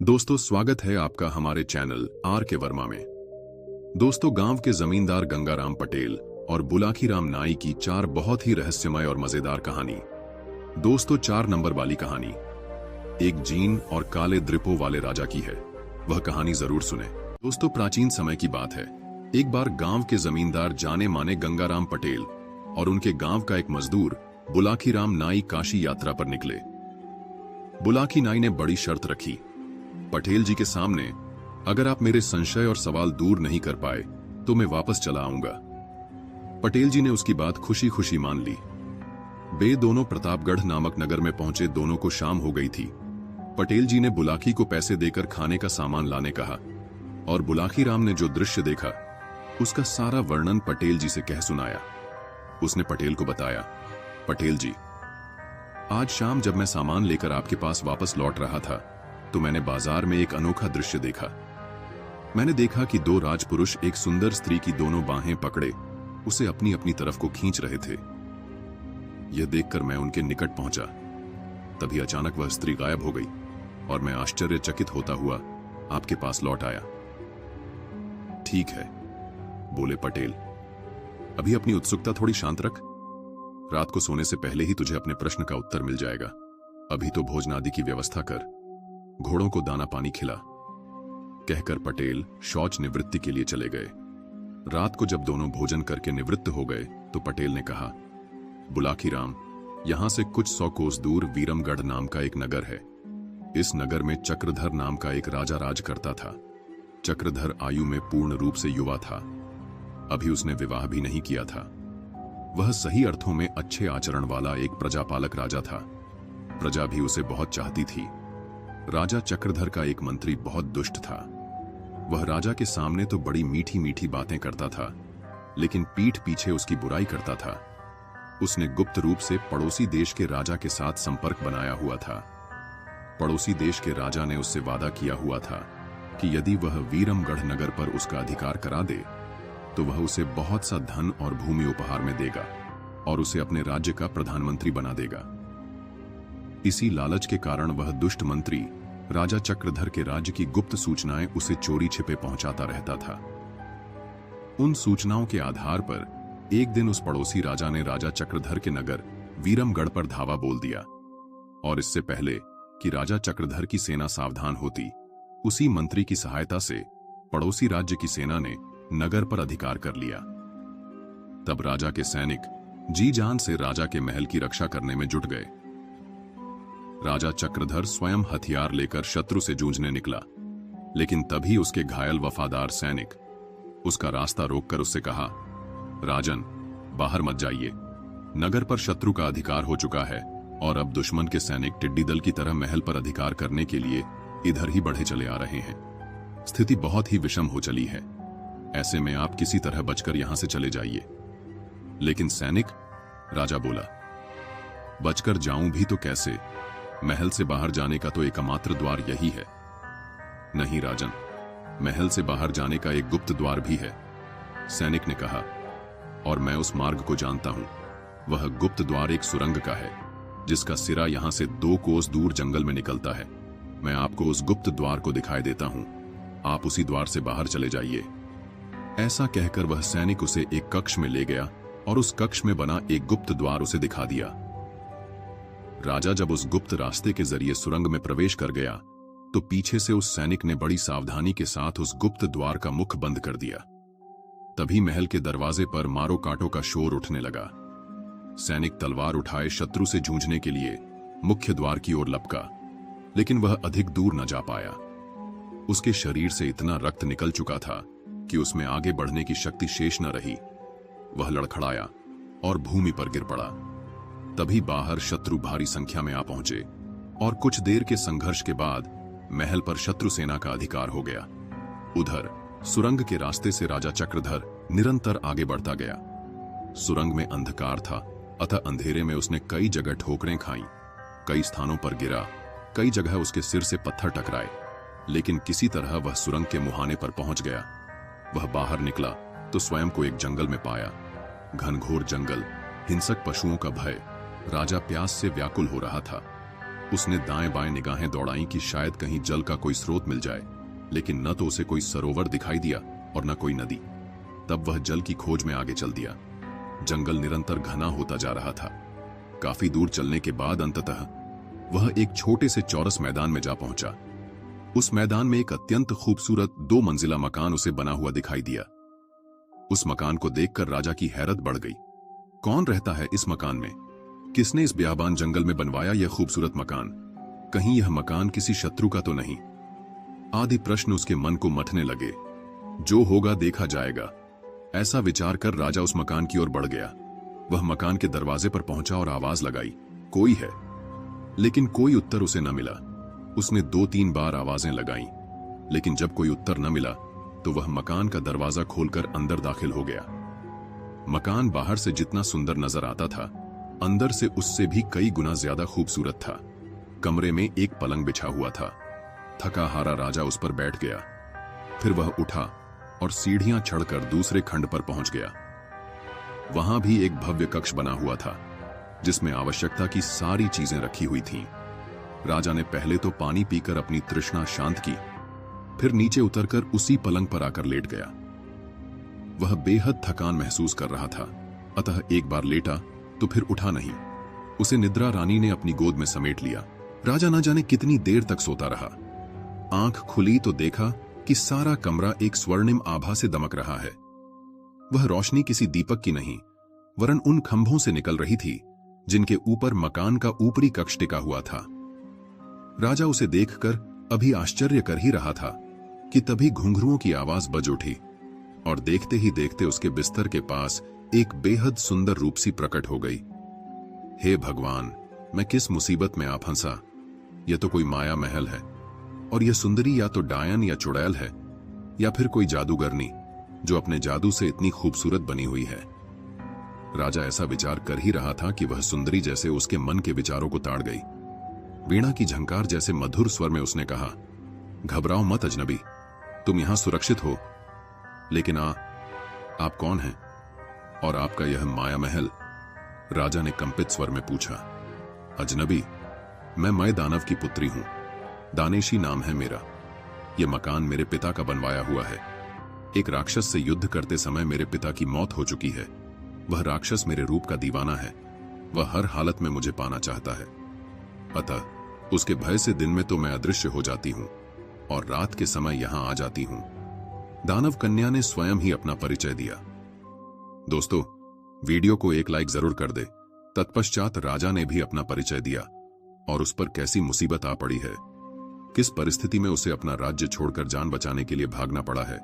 दोस्तों, स्वागत है आपका हमारे चैनल आर के वर्मा में। दोस्तों, गांव के जमींदार गंगाराम पटेल और बुलाखीराम नाई की चार बहुत ही रहस्यमय और मजेदार कहानी। दोस्तों, 4 नंबर वाली कहानी एक जीन और काले द्रिपो वाले राजा की है। वह कहानी जरूर सुने। दोस्तों, प्राचीन समय की बात है। एक बार गांव के जमींदार जाने माने गंगाराम पटेल और उनके गांव का एक मजदूर बुलाखीराम नाई काशी यात्रा पर निकले। बुलाखी नाई ने बड़ी शर्त रखी, पटेल जी के सामने, अगर आप मेरे संशय और सवाल दूर नहीं कर पाए तो मैं वापस चला आऊंगा। पटेल जी ने उसकी बात खुशी खुशी मान ली। वे दोनों प्रतापगढ़ नामक नगर में पहुंचे। दोनों को शाम हो गई थी। पटेल जी ने बुलाखी को पैसे देकर खाने का सामान लाने कहा और बुलाखीराम ने जो दृश्य देखा उसका सारा वर्णन पटेल जी से कह सुनाया। उसने पटेल को बताया, पटेल जी, आज शाम जब मैं सामान लेकर आपके पास वापस लौट रहा था तो मैंने बाजार में एक अनोखा दृश्य देखा। मैंने देखा कि 2 राजपुरुष एक सुंदर स्त्री की दोनों बाहें पकड़े उसे अपनी अपनी तरफ को खींच रहे थे। यह देखकर मैं उनके निकट पहुंचा। तभी अचानक वह स्त्री गायब हो गई और मैं आश्चर्यचकित होता हुआ आपके पास लौट आया। ठीक है, बोले पटेल, अभी अपनी उत्सुकता थोड़ी शांत रख। रात को सोने से पहले ही तुझे अपने प्रश्न का उत्तर मिल जाएगा। अभी तो भोजनादि की व्यवस्था कर, घोड़ों को दाना पानी खिला। कहकर पटेल शौच निवृत्ति के लिए चले गए। रात को जब दोनों भोजन करके निवृत्त हो गए तो पटेल ने कहा, बुलाखीराम, यहां से कुछ 100 कोस दूर वीरमगढ़ नाम का एक नगर है। इस नगर में चक्रधर नाम का एक राजा राज करता था। चक्रधर आयु में पूर्ण रूप से युवा था। अभी उसने विवाह भी नहीं किया था। वह सही अर्थों में अच्छे आचरण वाला एक प्रजापालक राजा था। प्रजा भी उसे बहुत चाहती थी। राजा चक्रधर का एक मंत्री बहुत दुष्ट था। वह राजा के सामने तो बड़ी मीठी मीठी बातें करता था, लेकिन पीठ पीछे उसकी बुराई करता था। उसने गुप्त रूप से पड़ोसी देश के राजा के साथ संपर्क बनाया हुआ था। पड़ोसी देश के राजा ने उससे वादा किया हुआ था कि यदि वह वीरमगढ़ नगर पर उसका अधिकार करा दे तो वह उसे बहुत सा धन और भूमि उपहार में देगा और उसे अपने राज्य का प्रधानमंत्री बना देगा। इसी लालच के कारण वह दुष्ट मंत्री राजा चक्रधर के राज्य की गुप्त सूचनाएं उसे चोरी छिपे पहुंचाता रहता था। उन सूचनाओं के आधार पर एक दिन उस पड़ोसी राजा ने राजा चक्रधर के नगर वीरमगढ़ पर धावा बोल दिया और इससे पहले कि राजा चक्रधर की सेना सावधान होती, उसी मंत्री की सहायता से पड़ोसी राज्य की सेना ने नगर पर अधिकार कर लिया। तब राजा के सैनिक जी जान से राजा के महल की रक्षा करने में जुट गए। राजा चक्रधर स्वयं हथियार लेकर शत्रु से जूझने निकला, लेकिन तभी उसके घायल वफादार सैनिक उसका रास्ता रोककर उससे कहा, राजन, बाहर मत जाइए। नगर पर शत्रु का अधिकार हो चुका है और अब दुश्मन के सैनिक टिड्डी दल की तरह महल पर अधिकार करने के लिए इधर ही बढ़े चले आ रहे हैं। स्थिति बहुत ही विषम हो चली है। ऐसे में आप किसी तरह बचकर यहां से चले जाइए। लेकिन सैनिक, राजा बोला, बचकर जाऊं भी तो कैसे? महल से बाहर जाने का तो एकमात्र द्वार यही है। नहीं राजन, महल से बाहर जाने का एक गुप्त द्वार भी है, सैनिक ने कहा, और मैं उस मार्ग को जानता हूं। वह गुप्त द्वार एक सुरंग का है जिसका सिरा यहां से 2 कोस दूर जंगल में निकलता है। मैं आपको उस गुप्त द्वार को दिखाई देता हूं, आप उसी द्वार से बाहर चले जाइए। ऐसा कहकर वह सैनिक उसे एक कक्ष में ले गया और उस कक्ष में बना एक गुप्त द्वार उसे दिखा दिया। राजा जब उस गुप्त रास्ते के जरिए सुरंग में प्रवेश कर गया तो पीछे से उस सैनिक ने बड़ी सावधानी के साथ उस गुप्त द्वार का मुख बंद कर दिया। तभी महल के दरवाजे पर मारो काटो का शोर उठने लगा। सैनिक तलवार उठाए शत्रु से जूझने के लिए मुख्य द्वार की ओर लपका, लेकिन वह अधिक दूर न जा पाया। उसके शरीर से इतना रक्त निकल चुका था कि उसमें आगे बढ़ने की शक्ति शेष न रही। वह लड़खड़ाया और भूमि पर गिर पड़ा। तभी बाहर शत्रु भारी संख्या में आ पहुंचे और कुछ देर के संघर्ष के बाद महल पर शत्रु सेना का अधिकार हो गया। उधर सुरंग के रास्ते से राजा चक्रधर निरंतर आगे बढ़ता गया। सुरंग में अंधकार था, अतः अंधेरे में उसने कई जगह ठोकरें खाई, कई स्थानों पर गिरा, कई जगह उसके सिर से पत्थर टकराए, लेकिन किसी तरह वह सुरंग के मुहाने पर पहुंच गया। वह बाहर निकला तो स्वयं को एक जंगल में पाया। घनघोर जंगल, हिंसक पशुओं का भय, राजा प्यास से व्याकुल हो रहा था। उसने दाएं बाएं निगाहें दौड़ाई कि शायद कहीं जल का कोई स्रोत मिल जाए, लेकिन न तो उसे कोई सरोवर दिखाई दिया और न कोई नदी। तब वह जल की खोज में आगे चल दिया। जंगल निरंतर घना होता जा रहा था। काफी दूर चलने के बाद अंततः वह एक छोटे से चौरस मैदान में जा पहुंचा। उस मैदान में एक अत्यंत खूबसूरत 2 मंजिला मकान उसे बना हुआ दिखाई दिया। उस मकान को देखकर राजा की हैरत बढ़ गई। कौन रहता है इस मकान में? किसने इस बियाबान जंगल में बनवाया यह खूबसूरत मकान? कहीं यह मकान किसी शत्रु का तो नहीं? आदि प्रश्न उसके मन को मथने लगे। जो होगा देखा जाएगा, ऐसा विचार कर राजा उस मकान की ओर बढ़ गया। वह मकान के दरवाजे पर पहुंचा और आवाज लगाई, कोई है? लेकिन कोई उत्तर उसे न मिला। उसने 2-3 बार आवाजें लगाईं, लेकिन जब कोई उत्तर न मिला तो वह मकान का दरवाजा खोलकर अंदर दाखिल हो गया। मकान बाहर से जितना सुंदर नजर आता था, अंदर से उससे भी कई गुना ज्यादा खूबसूरत था। कमरे में एक पलंग बिछा हुआ था। थका हारा राजा उस पर बैठ गया। फिर वह उठा और सीढ़ियां चढ़कर दूसरे खंड पर पहुंच गया। वहां भी एक भव्य कक्ष बना हुआ था, जिसमें आवश्यकता की सारी चीजें रखी हुई थीं। राजा ने पहले तो पानी पीकर अपनी तृष्णा शांत की, फिर नीचे उतरकर उसी पलंग पर आकर लेट गया। वह बेहद थकान महसूस कर रहा था, अतः एक बार लेटा तो फिर उठा नहीं। उसे निद्रा रानी ने अपनी गोद में समेट लिया। राजा न जाने कितनी देर तक सोता रहा। आंख खुली तो देखा कि सारा कमरा एक स्वर्णिम आभा से दमक रहा है। वह रोशनी किसी दीपक की नहीं, वरन उन खंभों से निकल रही थी जिनके ऊपर मकान का ऊपरी कक्ष टिका हुआ था। राजा उसे देखकर अभी आश्चर्य कर ही रहा था कि तभी घुंघरुओं की आवाज बज उठी और देखते ही देखते उसके बिस्तर के पास एक बेहद सुंदर रूपसी प्रकट हो गई। हे भगवान, मैं किस मुसीबत में आ फंसा। यह तो कोई माया महल है, और यह सुंदरी या तो डायन या चुड़ैल है, या फिर कोई जादूगरनी जो अपने जादू से इतनी खूबसूरत बनी हुई है। राजा ऐसा विचार कर ही रहा था कि वह सुंदरी जैसे उसके मन के विचारों को ताड़ गई। वीणा की झंकार जैसे मधुर स्वर में उसने कहा, घबराओ मत अजनबी, तुम यहां सुरक्षित हो। लेकिन आप कौन हैं और आपका यह माया महल? राजा ने कंपित स्वर में पूछा। अजनबी, मैं मय दानव की पुत्री हूं। दानेशी नाम है मेरा। यह मकान मेरे पिता का बनवाया हुआ है। एक राक्षस से युद्ध करते समय मेरे पिता की मौत हो चुकी है। वह राक्षस मेरे रूप का दीवाना है। वह हर हालत में मुझे पाना चाहता है, अतः उसके भय से दिन में तो मैं अदृश्य हो जाती हूं और रात के समय यहां आ जाती हूं। दानव कन्या ने स्वयं ही अपना परिचय दिया। दोस्तों, वीडियो को एक लाइक जरूर कर दे। तत्पश्चात राजा ने भी अपना परिचय दिया और उस पर कैसी मुसीबत आ पड़ी है, किस परिस्थिति में उसे अपना राज्य छोड़कर जान बचाने के लिए भागना पड़ा है,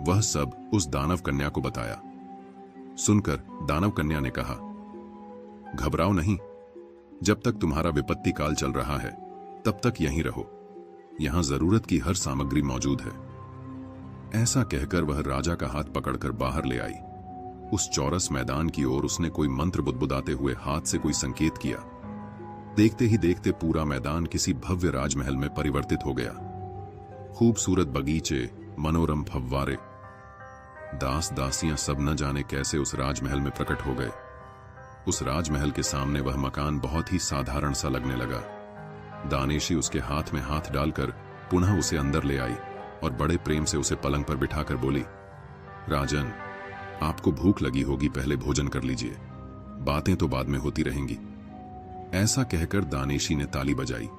वह सब उस दानव कन्या को बताया। सुनकर दानव कन्या ने कहा, घबराओ नहीं, जब तक तुम्हारा विपत्ति काल चल रहा है तब तक यहीं रहो। यहां जरूरत की हर सामग्री मौजूद है। ऐसा कहकर वह राजा का हाथ पकड़कर बाहर ले आई। उस चौरस मैदान की ओर उसने कोई मंत्र बुदबुदाते हुए हाथ से कोई संकेत किया। देखते ही देखते पूरा मैदान किसी भव्य राजमहल में परिवर्तित हो गया। खूबसूरत बगीचे, मनोरम फव्वारे, दास दासियां सब न जाने कैसे उस राजमहल में प्रकट हो गए। उस राजमहल के सामने वह मकान बहुत ही साधारण सा लगने लगा। दानेशी उसके हाथ में हाथ डालकर पुनः उसे अंदर ले आई और बड़े प्रेम से उसे पलंग पर बिठाकर बोली, राजन, आपको भूख लगी होगी, पहले भोजन कर लीजिए, बातें तो बाद में होती रहेंगी। ऐसा कहकर दानेशी ने ताली बजाई।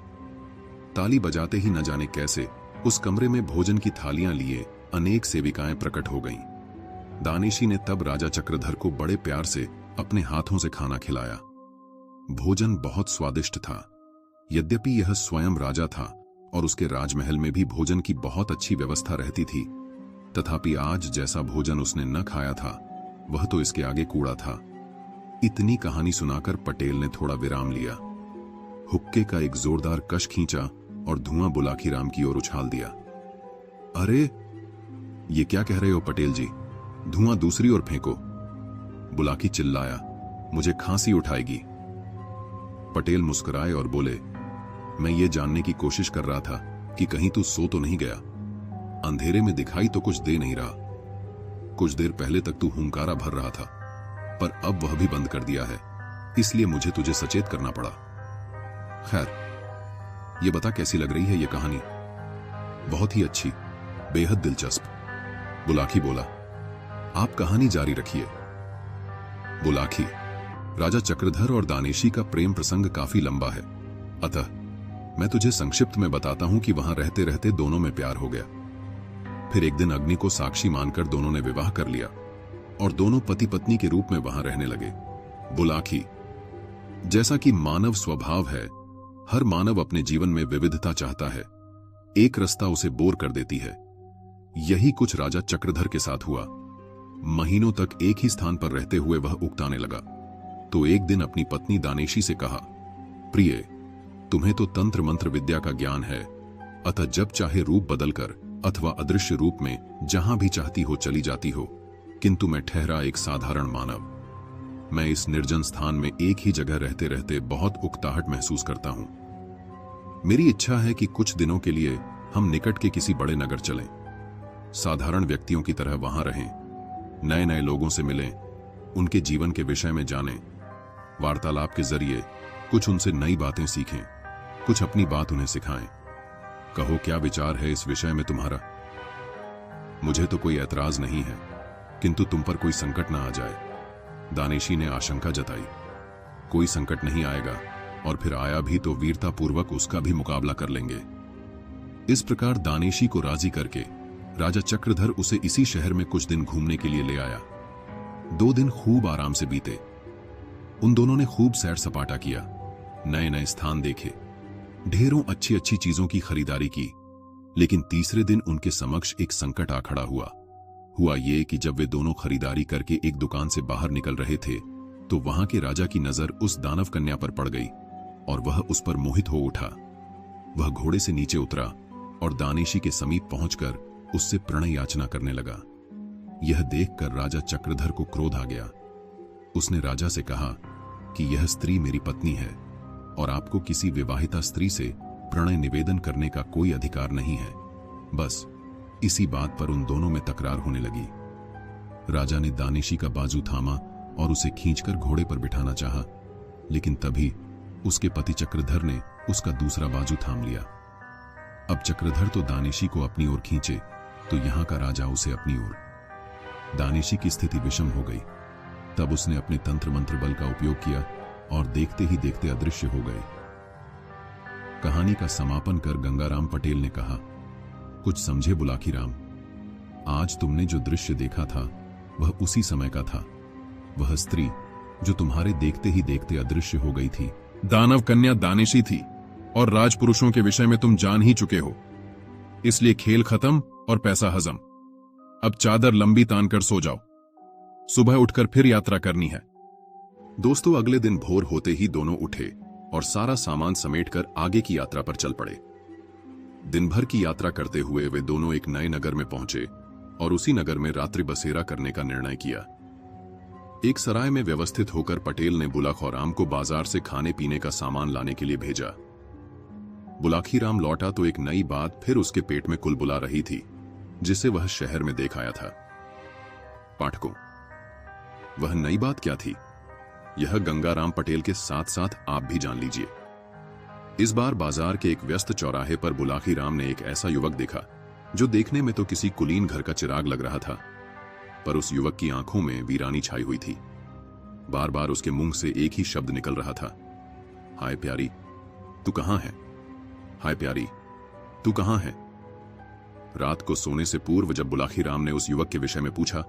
ताली बजाते ही न जाने कैसे उस कमरे में भोजन की थालियां लिए अनेक सेविकाएं प्रकट हो गईं। दानेशी ने तब राजा चक्रधर को बड़े प्यार से अपने हाथों से खाना खिलाया। भोजन बहुत स्वादिष्ट था। यद्यपि यह स्वयं राजा था और उसके राजमहल में भी भोजन की बहुत अच्छी व्यवस्था रहती थी, तथापि आज जैसा भोजन उसने न खाया था वह तो इसके आगे कूड़ा था। इतनी कहानी सुनाकर पटेल ने थोड़ा विराम लिया। हुक्के का एक जोरदार कश खींचा और धुआं बुलाखीराम की ओर उछाल दिया। अरे, ये क्या कह रहे हो पटेल जी? धुआं दूसरी ओर फेंको। बुलाकी चिल्लाया, मुझे खांसी उठाएगी। पटेल मुस्कुराए और बोले, मैं ये जानने की कोशिश कर रहा था कि कहीं तू सो तो नहीं गया। अंधेरे में दिखाई तो कुछ दे नहीं रहा। कुछ देर पहले तक तू हुंकारा भर रहा था, पर अब वह भी बंद कर दिया है, इसलिए मुझे तुझे सचेत करना पड़ा। खैर, ये बता कैसी लग रही है ये कहानी? बहुत ही अच्छी, बेहद दिलचस्प, बुलाकी बोला। आप कहानी जारी रखिए। बुलाकी, राजा चक्रधर और दानेशी का प्रेम प्रसंग काफी लंबा है, अतः मैं तुझे संक्षिप्त में बताता हूं कि वहां रहते रहते दोनों में प्यार हो गया। फिर एक दिन अग्नि को साक्षी मानकर दोनों ने विवाह कर लिया और दोनों पति पत्नी के रूप में वहां रहने लगे। बुलाकी, जैसा कि मानव स्वभाव है, हर मानव अपने जीवन में विविधता चाहता है। एक रास्ता उसे बोर कर देती है। यही कुछ राजा चक्रधर के साथ हुआ। महीनों तक एक ही स्थान पर रहते हुए वह उकताने लगा, तो एक दिन अपनी पत्नी दानेशी से कहा, प्रिय, तुम्हें तो तंत्र मंत्र विद्या का ज्ञान है, अतः जब चाहे रूप बदलकर अथवा अदृश्य रूप में जहां भी चाहती हो चली जाती हो, किंतु मैं ठहरा एक साधारण मानव। मैं इस निर्जन स्थान में एक ही जगह रहते रहते बहुत उकताहट महसूस करता हूं। मेरी इच्छा है कि कुछ दिनों के लिए हम निकट के किसी बड़े नगर चलें, साधारण व्यक्तियों की तरह वहां रहें, नए नए लोगों से मिलें, उनके जीवन के विषय में जानें, वार्तालाप के जरिए कुछ उनसे नई बातें सीखें, कुछ अपनी बात उन्हें सिखाएं। कहो क्या विचार है इस विषय में तुम्हारा? मुझे तो कोई ऐतराज नहीं है, किंतु तुम पर कोई संकट ना आ जाए, दानेशी ने आशंका जताई। कोई संकट नहीं आएगा, और फिर आया भी तो वीरतापूर्वक उसका भी मुकाबला कर लेंगे। इस प्रकार दानेशी को राजी करके राजा चक्रधर उसे इसी शहर में कुछ दिन घूमने के लिए ले आया। 2 दिन खूब आराम से बीते। उन दोनों ने खूब सैर सपाटा किया, नए नए स्थान देखे, ढेरों अच्छी अच्छी चीजों की खरीदारी की। लेकिन तीसरे दिन उनके समक्ष एक संकट आ खड़ा हुआ ये कि जब वे दोनों खरीदारी करके एक दुकान से बाहर निकल रहे थे, तो वहां के राजा की नजर उस दानव कन्या पर पड़ गई और वह उस पर मोहित हो उठा। वह घोड़े से नीचे उतरा और दानेशी के समीप पहुंचकर उससे प्रणय याचना करने लगा। यह देखकर राजा चक्रधर को क्रोध आ गया। उसने राजा से कहा कि यह स्त्री मेरी पत्नी है और आपको किसी विवाहिता स्त्री से प्रणय निवेदन करने का कोई अधिकार नहीं है। बस इसी बात पर उन दोनों में तकरार होने लगी। राजा ने दानेशी का बाजू थामा और उसे खींचकर घोड़े पर बिठाना चाहा, लेकिन तभी उसके पति चक्रधर ने उसका दूसरा बाजू थाम लिया। अब चक्रधर तो दानेशी को अपनी ओर खींचे, तो यहां का राजा उसे अपनी ओर। दानेशी की स्थिति विषम हो गई। तब उसने अपने तंत्र मंत्र बल का उपयोग किया और देखते ही देखते अदृश्य हो गए। कहानी का समापन कर गंगाराम पटेल ने कहा, कुछ समझे बुलाकी राम? आज तुमने जो दृश्य देखा था वह उसी समय का था। वह स्त्री जो तुम्हारे देखते ही देखते अदृश्य हो गई थी, दानव कन्या दानेशी थी, और राजपुरुषों के विषय में तुम जान ही चुके हो। इसलिए खेल खत्म और पैसा हजम। अब चादर लंबी तान कर सो जाओ, सुबह उठकर फिर यात्रा करनी है। दोस्तों, अगले दिन भोर होते ही दोनों उठे और सारा सामान समेटकर आगे की यात्रा पर चल पड़े। दिन भर की यात्रा करते हुए वे दोनों एक नए नगर में पहुंचे और उसी नगर में रात्रि बसेरा करने का निर्णय किया। एक सराय में व्यवस्थित होकर पटेल ने बुलाकी राम को बाजार से खाने पीने का सामान लाने के लिए भेजा। बुलाकी राम लौटा तो एक नई बात फिर उसके पेट में कुलबुला रही थी, जिसे वह शहर में देख आया था। पाठकों, वह नई बात क्या थी? यह गंगाराम पटेल के साथ साथ आप भी जान लीजिए। इस बार बाजार के एक व्यस्त चौराहे पर बुलाकी राम ने एक ऐसा युवक देखा जो देखने में तो किसी कुलीन घर का चिराग लग रहा था, पर उस युवक की आंखों में वीरानी छाई हुई थी। बार बार उसके मुंह से एक ही शब्द निकल रहा था, हाय प्यारी, तू कहां है? हाय प्यारी, तू कहां है? रात को सोने से पूर्व जब बुलाकी राम ने उस युवक के विषय में पूछा,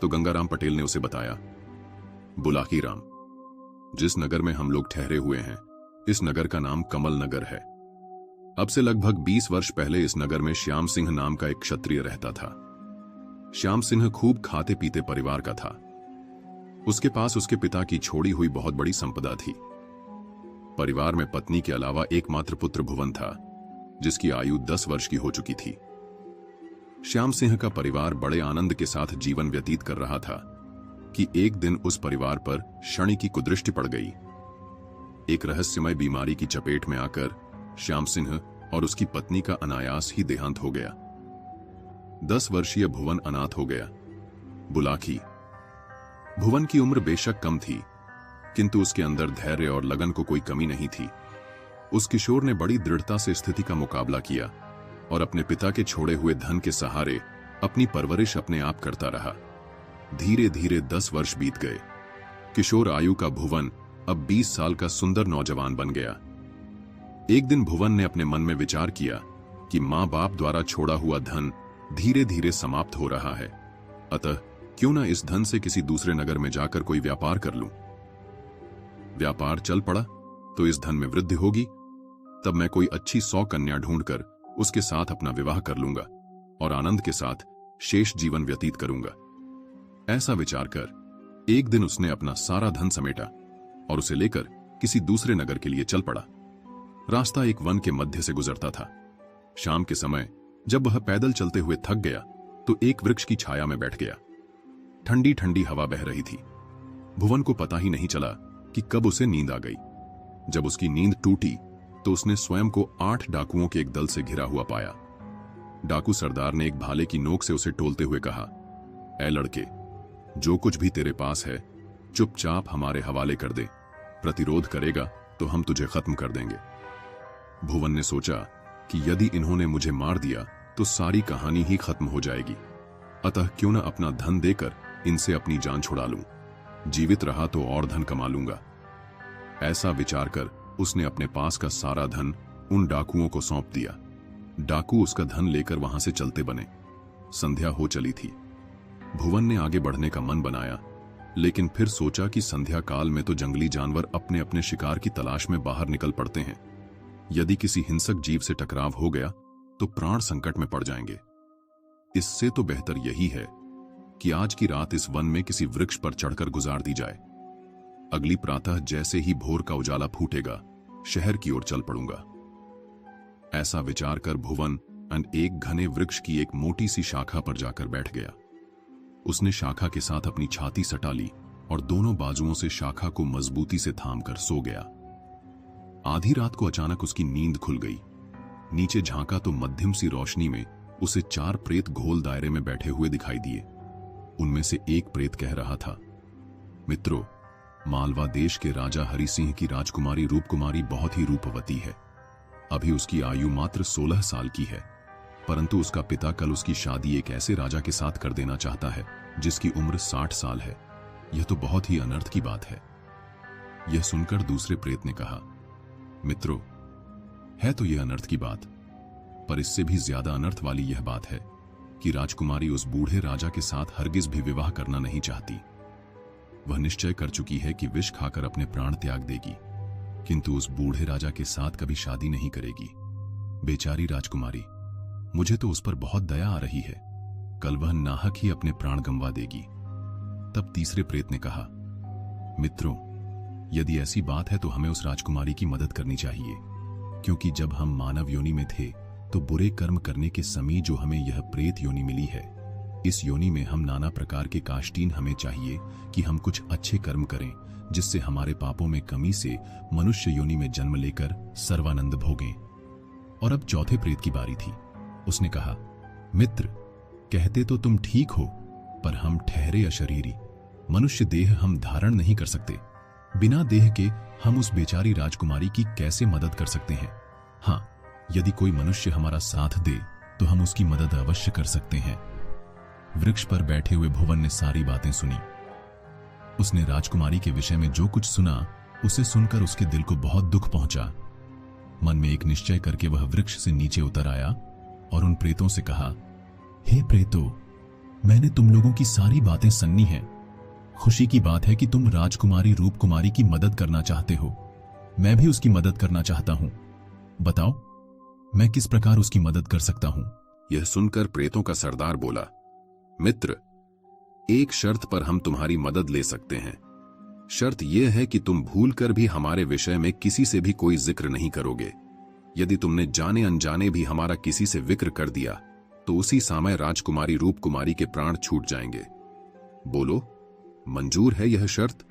तो गंगाराम पटेल ने उसे बताया, बुलाकी राम, जिस नगर में हम लोग ठहरे हुए हैं, इस नगर का नाम कमल नगर है। अब से लगभग 20 वर्ष पहले इस नगर में श्याम सिंह नाम का एक क्षत्रिय रहता था। श्याम सिंह खूब खाते पीते परिवार का था। उसके पास उसके पिता की छोड़ी हुई बहुत बड़ी संपदा थी। परिवार में पत्नी के अलावा एकमात्र पुत्र भुवन था, जिसकी आयु 10 वर्ष की हो चुकी थी। श्याम सिंह का परिवार बड़े आनंद के साथ जीवन व्यतीत कर रहा था कि एक दिन उस परिवार पर शनि की कुदृष्टि पड़ गई। एक रहस्यमय बीमारी की चपेट में आकर श्याम सिंह और उसकी पत्नी का अनायास ही देहांत हो गया। 10 वर्षीय भुवन अनाथ हो गया। बुलाकी, भुवन की उम्र बेशक कम थी, किंतु उसके अंदर धैर्य और लगन को कोई कमी नहीं थी। उस किशोर ने बड़ी दृढ़ता से स्थिति का मुकाबला किया और अपने पिता के छोड़े हुए धन के सहारे अपनी परवरिश अपने आप करता रहा। धीरे धीरे 10 वर्ष बीत गए। किशोर आयु का भुवन अब 20 साल का सुंदर नौजवान बन गया। एक दिन भुवन ने अपने मन में विचार किया कि मां बाप द्वारा छोड़ा हुआ धन धीरे धीरे समाप्त हो रहा है, अतः क्यों न इस धन से किसी दूसरे नगर में जाकर कोई व्यापार कर लूं। व्यापार चल पड़ा तो इस धन में वृद्धि होगी, तब मैं कोई अच्छी 100 कन्या ढूंढकर उसके साथ अपना विवाह कर लूंगा और आनंद के साथ शेष जीवन व्यतीत करूंगा। ऐसा विचार कर एक दिन उसने अपना सारा धन समेटा और उसे लेकर किसी दूसरे नगर के लिए चल पड़ा। रास्ता एक वन के मध्य से गुजरता था। शाम के समय जब वह पैदल चलते हुए थक गया तो एक वृक्ष की छाया में बैठ गया। ठंडी ठंडी हवा बह रही थी। भुवन को पता ही नहीं चला कि कब उसे नींद आ गई। जब उसकी नींद टूटी तो उसने स्वयं को 8 डाकुओं के एक दल से घिरा हुआ पाया। डाकू सरदार ने एक भाले की नोक से उसे टोलते हुए कहा, ऐ लड़के, जो कुछ भी तेरे पास है चुपचाप हमारे हवाले कर दे, प्रतिरोध करेगा तो हम तुझे खत्म कर देंगे। भुवन ने सोचा कि यदि इन्होंने मुझे मार दिया तो सारी कहानी ही खत्म हो जाएगी, अतः क्यों न अपना धन देकर इनसे अपनी जान छुड़ा लूं। जीवित रहा तो और धन कमा लूंगा। ऐसा विचार कर उसने अपने पास का सारा धन उन डाकुओं को सौंप दिया। डाकू उसका धन लेकर वहां से चलते बने। संध्या हो चली थी। भुवन ने आगे बढ़ने का मन बनाया, लेकिन फिर सोचा कि संध्या काल में तो जंगली जानवर अपने अपने शिकार की तलाश में बाहर निकल पड़ते हैं। यदि किसी हिंसक जीव से टकराव हो गया तो प्राण संकट में पड़ जाएंगे। इससे तो बेहतर यही है कि आज की रात इस वन में किसी वृक्ष पर चढ़कर गुजार दी जाए। अगली प्रातः जैसे ही भोर का उजाला फूटेगा शहर की ओर चल पड़ूंगा। ऐसा विचार कर भुवन एक घने वृक्ष की एक मोटी सी शाखा पर जाकर बैठ गया। उसने शाखा के साथ अपनी छाती सटा ली और दोनों बाजुओं से शाखा को मजबूती से थामकर सो गया। आधी रात को अचानक उसकी नींद खुल गई। नीचे झांका तो मध्यम सी रोशनी में उसे 4 प्रेत गोल दायरे में बैठे हुए दिखाई दिए। उनमें से एक प्रेत कह रहा था, मित्रों, मालवा देश के राजा हरि सिंह की राजकुमारी रूपकुमारी बहुत ही रूपवती है। अभी उसकी आयु मात्र 16 साल की है, परंतु उसका पिता कल उसकी शादी एक ऐसे राजा के साथ कर देना चाहता है जिसकी उम्र 60 साल है। यह तो बहुत ही अनर्थ की बात है। यह सुनकर दूसरे प्रेत ने कहा, मित्रों, है तो यह अनर्थ की बात, पर इससे भी ज्यादा अनर्थ वाली यह बात है कि राजकुमारी उस बूढ़े राजा के साथ हरगिज भी विवाह करना नहीं चाहती। वह निश्चय कर चुकी है कि विष खाकर अपने प्राण त्याग देगी, किंतु उस बूढ़े राजा के साथ कभी शादी नहीं करेगी। बेचारी राजकुमारी, मुझे तो उस पर बहुत दया आ रही है। कल वह नाहक ही अपने प्राण गंवा देगी। तब तीसरे प्रेत ने कहा, मित्रों, यदि ऐसी बात है तो हमें उस राजकुमारी की मदद करनी चाहिए, क्योंकि जब हम मानव योनि में थे तो बुरे कर्म करने के समय जो हमें यह प्रेत योनि मिली है, इस योनि में हम नाना प्रकार के काष्टीन हमें चाहिए कि हम कुछ अच्छे कर्म करें, जिससे हमारे पापों में कमी से मनुष्य योनि में जन्म लेकर सर्वानंद भोगें। और अब चौथे प्रेत की बारी थी। उसने कहा, मित्र, कहते तो तुम ठीक हो, पर हम ठहरे अशरीरी, मनुष्य देह हम धारण नहीं कर सकते। बिना देह के हम उस बेचारी राजकुमारी की कैसे मदद कर सकते हैं? हाँ, यदि कोई मनुष्य हमारा साथ दे तो हम उसकी मदद अवश्य कर सकते हैं। वृक्ष पर बैठे हुए भुवन ने सारी बातें सुनी। उसने राजकुमारी के विषय में जो कुछ सुना, उसे सुनकर उसके दिल को बहुत दुख पहुंचा। मन में एक निश्चय करके वह वृक्ष से नीचे उतर आया और उन प्रेतों से कहा, हे प्रेतों, मैंने तुम लोगों की सारी बातें सुनी हैं। खुशी की बात है कि तुम राजकुमारी रूपकुमारी की मदद करना चाहते हो। मैं भी उसकी मदद करना चाहता हूं। बताओ, मैं किस प्रकार उसकी मदद कर सकता हूं? यह सुनकर प्रेतों का सरदार बोला, मित्र, एक शर्त पर हम तुम्हारी मदद ले सकते हैं। शर्त यह है कि तुम भूलकर भी हमारे विषय में किसी से भी कोई जिक्र नहीं करोगे। यदि तुमने जाने अनजाने भी हमारा किसी से विक्र कर दिया तो उसी समय राजकुमारी रूपकुमारी के प्राण छूट जाएंगे। बोलो, मंजूर है यह शर्त?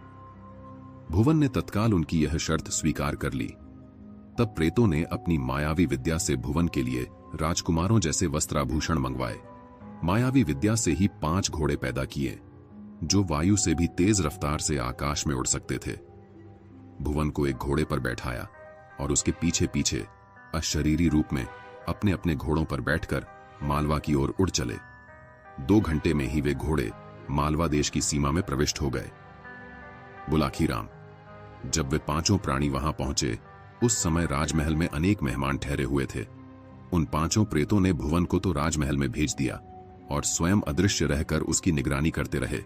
भुवन ने तत्काल उनकी यह शर्त स्वीकार कर ली। तब प्रेतों ने अपनी मायावी विद्या से भुवन के लिए राजकुमारों जैसे वस्त्राभूषण मंगवाए। मायावी विद्या से ही 5 घोड़े पैदा किए, जो वायु से भी तेज रफ्तार से आकाश में उड़ सकते थे। भुवन को एक घोड़े पर बैठाया और उसके पीछे पीछे अशरीरी रूप में अपने अपने घोड़ों पर बैठकर मालवा की ओर उड़ चले। 2 घंटे में ही वे घोड़े मालवा देश की सीमा में प्रविष्ट हो गए। बुलाकी राम। जब वे पांचों प्राणी वहां पहुंचे, उस समय राजमहल में अनेक मेहमान ठहरे हुए थे। उन पांचों प्रेतों ने भुवन को तो राजमहल में भेज दिया और स्वयं अदृश्य रहकर उसकी निगरानी करते रहे।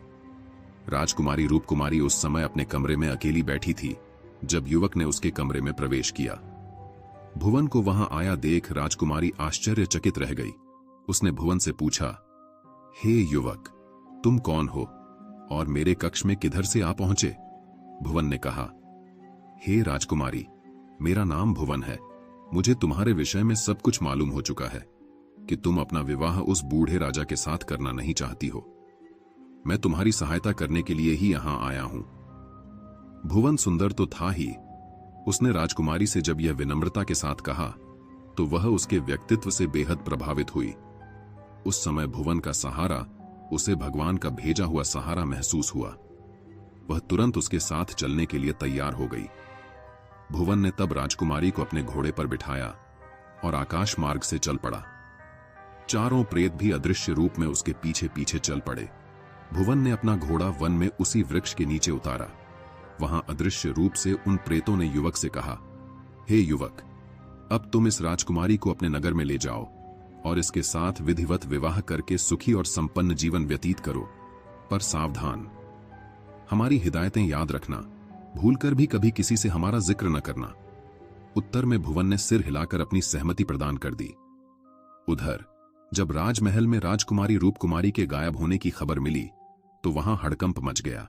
राजकुमारी रूपकुमारी उस समय अपने कमरे में अकेली बैठी थी जब युवक ने उसके कमरे में प्रवेश किया। भुवन को वहां आया देख राजकुमारी आश्चर्यचकित रह गई। उसने भुवन से पूछा, हे युवक, तुम कौन हो और मेरे कक्ष में किधर से आ पहुंचे? भुवन ने कहा, हे राजकुमारी, मेरा नाम भुवन है। मुझे तुम्हारे विषय में सब कुछ मालूम हो चुका है कि तुम अपना विवाह उस बूढ़े राजा के साथ करना नहीं चाहती हो। मैं तुम्हारी सहायता करने के लिए ही यहां आया हूं। भुवन सुंदर तो था ही। उसने राजकुमारी से जब यह विनम्रता के साथ कहा तो वह उसके व्यक्तित्व से बेहद प्रभावित हुई। उस समय भुवन का सहारा उसे भगवान का भेजा हुआ सहारा महसूस हुआ। वह तुरंत उसके साथ चलने के लिए तैयार हो गई। भुवन ने तब राजकुमारी को अपने घोड़े पर बिठाया और आकाश मार्ग से चल पड़ा। चारों प्रेत भी अदृश्य रूप में उसके पीछे पीछे चल पड़े। भुवन ने अपना घोड़ा वन में उसी वृक्ष के नीचे उतारा। वहां अदृश्य रूप से उन प्रेतों ने युवक से कहा, हे युवक, अब तुम इस राजकुमारी को अपने नगर में ले जाओ और इसके साथ विधिवत विवाह करके सुखी और संपन्न जीवन व्यतीत करो। पर सावधान, हमारी हिदायतें याद रखना, भूलकर भी कभी किसी से हमारा जिक्र न करना। उत्तर में भुवन ने सिर हिलाकर अपनी सहमति प्रदान कर दी। उधर जब राजमहल में राजकुमारी रूपकुमारी के गायब होने की खबर मिली तो वहां हड़कंप मच गया।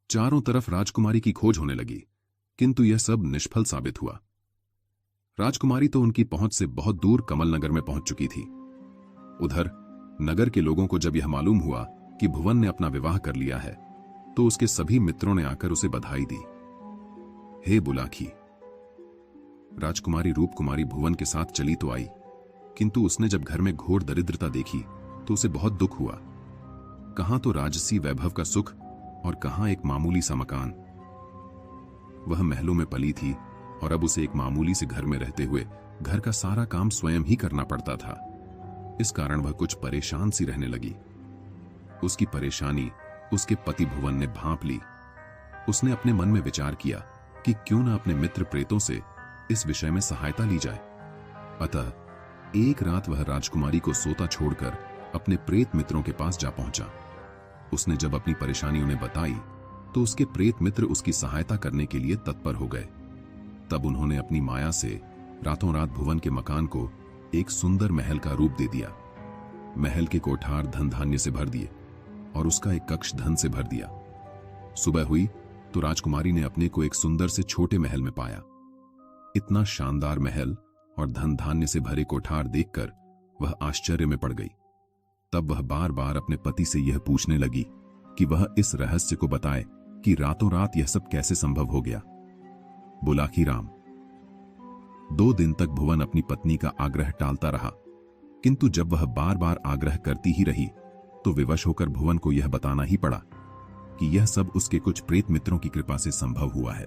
चारों तरफ राजकुमारी की खोज होने लगी, किंतु यह सब निष्फल साबित हुआ। राजकुमारी तो उनकी पहुंच से बहुत दूर कमल नगर में पहुंच चुकी थी। उधर नगर के लोगों को जब यह मालूम हुआ कि भुवन ने अपना विवाह कर लिया है तो उसके सभी मित्रों ने आकर उसे बधाई दी। हे बुलाकी। राजकुमारी रूपकुमारी भुवन के साथ चली तो आई, किंतु उसने जब घर में घोर दरिद्रता देखी तो उसे बहुत दुख हुआ। कहां तो राजसी वैभव का सुख और कहां एक मामूली सा मकान। वह महलों में पली थी और अब उसे एक मामूली से घर में रहते हुए घर का सारा काम स्वयं ही करना पड़ता था। इस कारण वह कुछ परेशान सी रहने लगी। उसकी परेशानी उसके पति भुवन ने भांप ली। उसने अपने मन में विचार किया कि क्यों न अपने मित्र प्रेतों से इस विषय में सहायता ली जाए। अतः एक रात वह राजकुमारी को सोता छोड़कर अपने प्रेत मित्रों के पास जा पहुंचा। उसने जब अपनी परेशानी उन्हें बताई तो उसके प्रेत मित्र उसकी सहायता करने के लिए तत्पर हो गए। तब उन्होंने अपनी माया से रातों रात भुवन के मकान को एक सुंदर महल का रूप दे दिया। महल के कोठार धन धान्य से भर दिए और उसका एक कक्ष धन से भर दिया। सुबह हुई तो राजकुमारी ने अपने को एक सुंदर से छोटे महल में पाया। इतना शानदार महल और धन धान्य से भरे कोठार देखकर वह आश्चर्य में पड़ गई। तब वह बार बार अपने पति से यह पूछने लगी कि वह इस रहस्य को बताए कि रातों रात यह सब कैसे संभव हो गया। बुलाकी राम। 2 दिन तक भुवन अपनी पत्नी का आग्रह टालता रहा, किंतु जब वह बार बार आग्रह करती ही रही तो विवश होकर भुवन को यह बताना ही पड़ा कि यह सब उसके कुछ प्रेत मित्रों की कृपा से संभव हुआ है।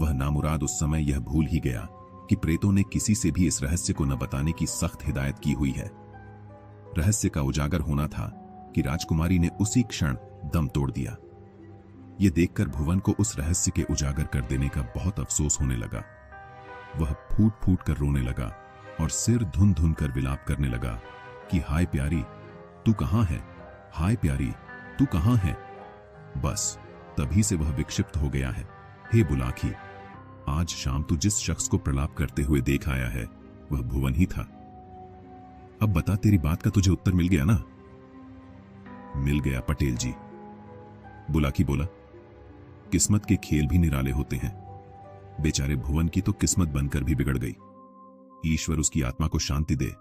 वह नामुराद उस समय यह भूल ही गया कि प्रेतों ने किसी से भी इस रहस्य को न बताने की सख्त हिदायत की हुई है। रहस्य का उजागर होना था कि राजकुमारी ने उसी क्षण दम तोड़ दिया। यह देखकर भुवन को उस रहस्य के उजागर कर देने का बहुत अफसोस होने लगा। वह फूट फूट कर रोने लगा और सिर धुन धुन कर विलाप करने लगा कि हाय प्यारी, तू कहां है? हाय प्यारी, तू कहां है? बस तभी से वह विक्षिप्त हो गया है। हे बुलाकी, आज शाम तू जिस शख्स को प्रलाप करते हुए देख आया है वह भुवन ही था। अब बता, तेरी बात का तुझे उत्तर मिल गया ना? मिल गया पटेल जी। बुलाकी बोला, किस्मत के खेल भी निराले होते हैं। बेचारे भुवन की तो किस्मत बनकर भी बिगड़ गई। ईश्वर उसकी आत्मा को शांति दे।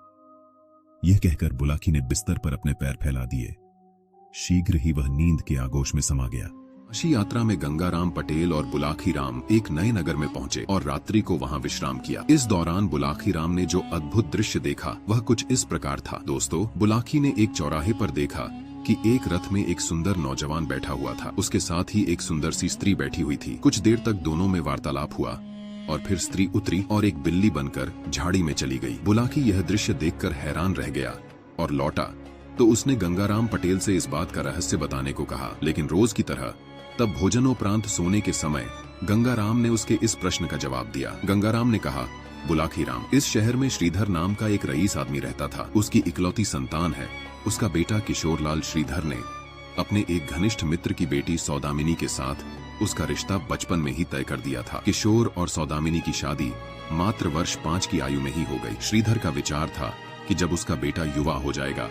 यह कहकर बुलाकी ने बिस्तर पर अपने पैर फैला दिए। शीघ्र ही वह नींद के आगोश में समा गया। काशी यात्रा में गंगाराम पटेल और बुलाकी राम एक नए नगर में पहुंचे और रात्रि को वहां विश्राम किया। इस दौरान बुलाकी राम ने जो अद्भुत दृश्य देखा वह कुछ इस प्रकार था। दोस्तों, बुलाकी ने एक चौराहे पर देखा कि एक रथ में एक सुंदर नौजवान बैठा हुआ था। उसके साथ ही एक सुंदर सी स्त्री बैठी हुई थी। कुछ देर तक दोनों में वार्तालाप हुआ। और फिर स्त्री उतरी और एक बिल्ली बनकर झाड़ी में चली गई। बुलाकी यह दृश्य देखकर हैरान रह गया और लौटा तो उसने गंगाराम पटेल से इस बात का रहस्य बताने को कहा। लेकिन रोज की तरह तब भोजनोपरांत सोने के समय गंगाराम ने उसके इस प्रश्न का जवाब दिया। गंगाराम ने कहा, बुलाकी राम, इस शहर में श्रीधर नाम का एक रईस आदमी रहता था। उसकी इकलौती संतान है। उसका बेटा किशोरलाल श्रीधर ने अपने एक घनिष्ठ मित्र की बेटी सौदामिनी के साथ उसका रिश्ता बचपन में ही तय कर दिया था। किशोर और सौदामिनी की शादी मात्र वर्ष 5 की आयु में ही हो गई। श्रीधर का विचार था कि जब उसका बेटा युवा हो जाएगा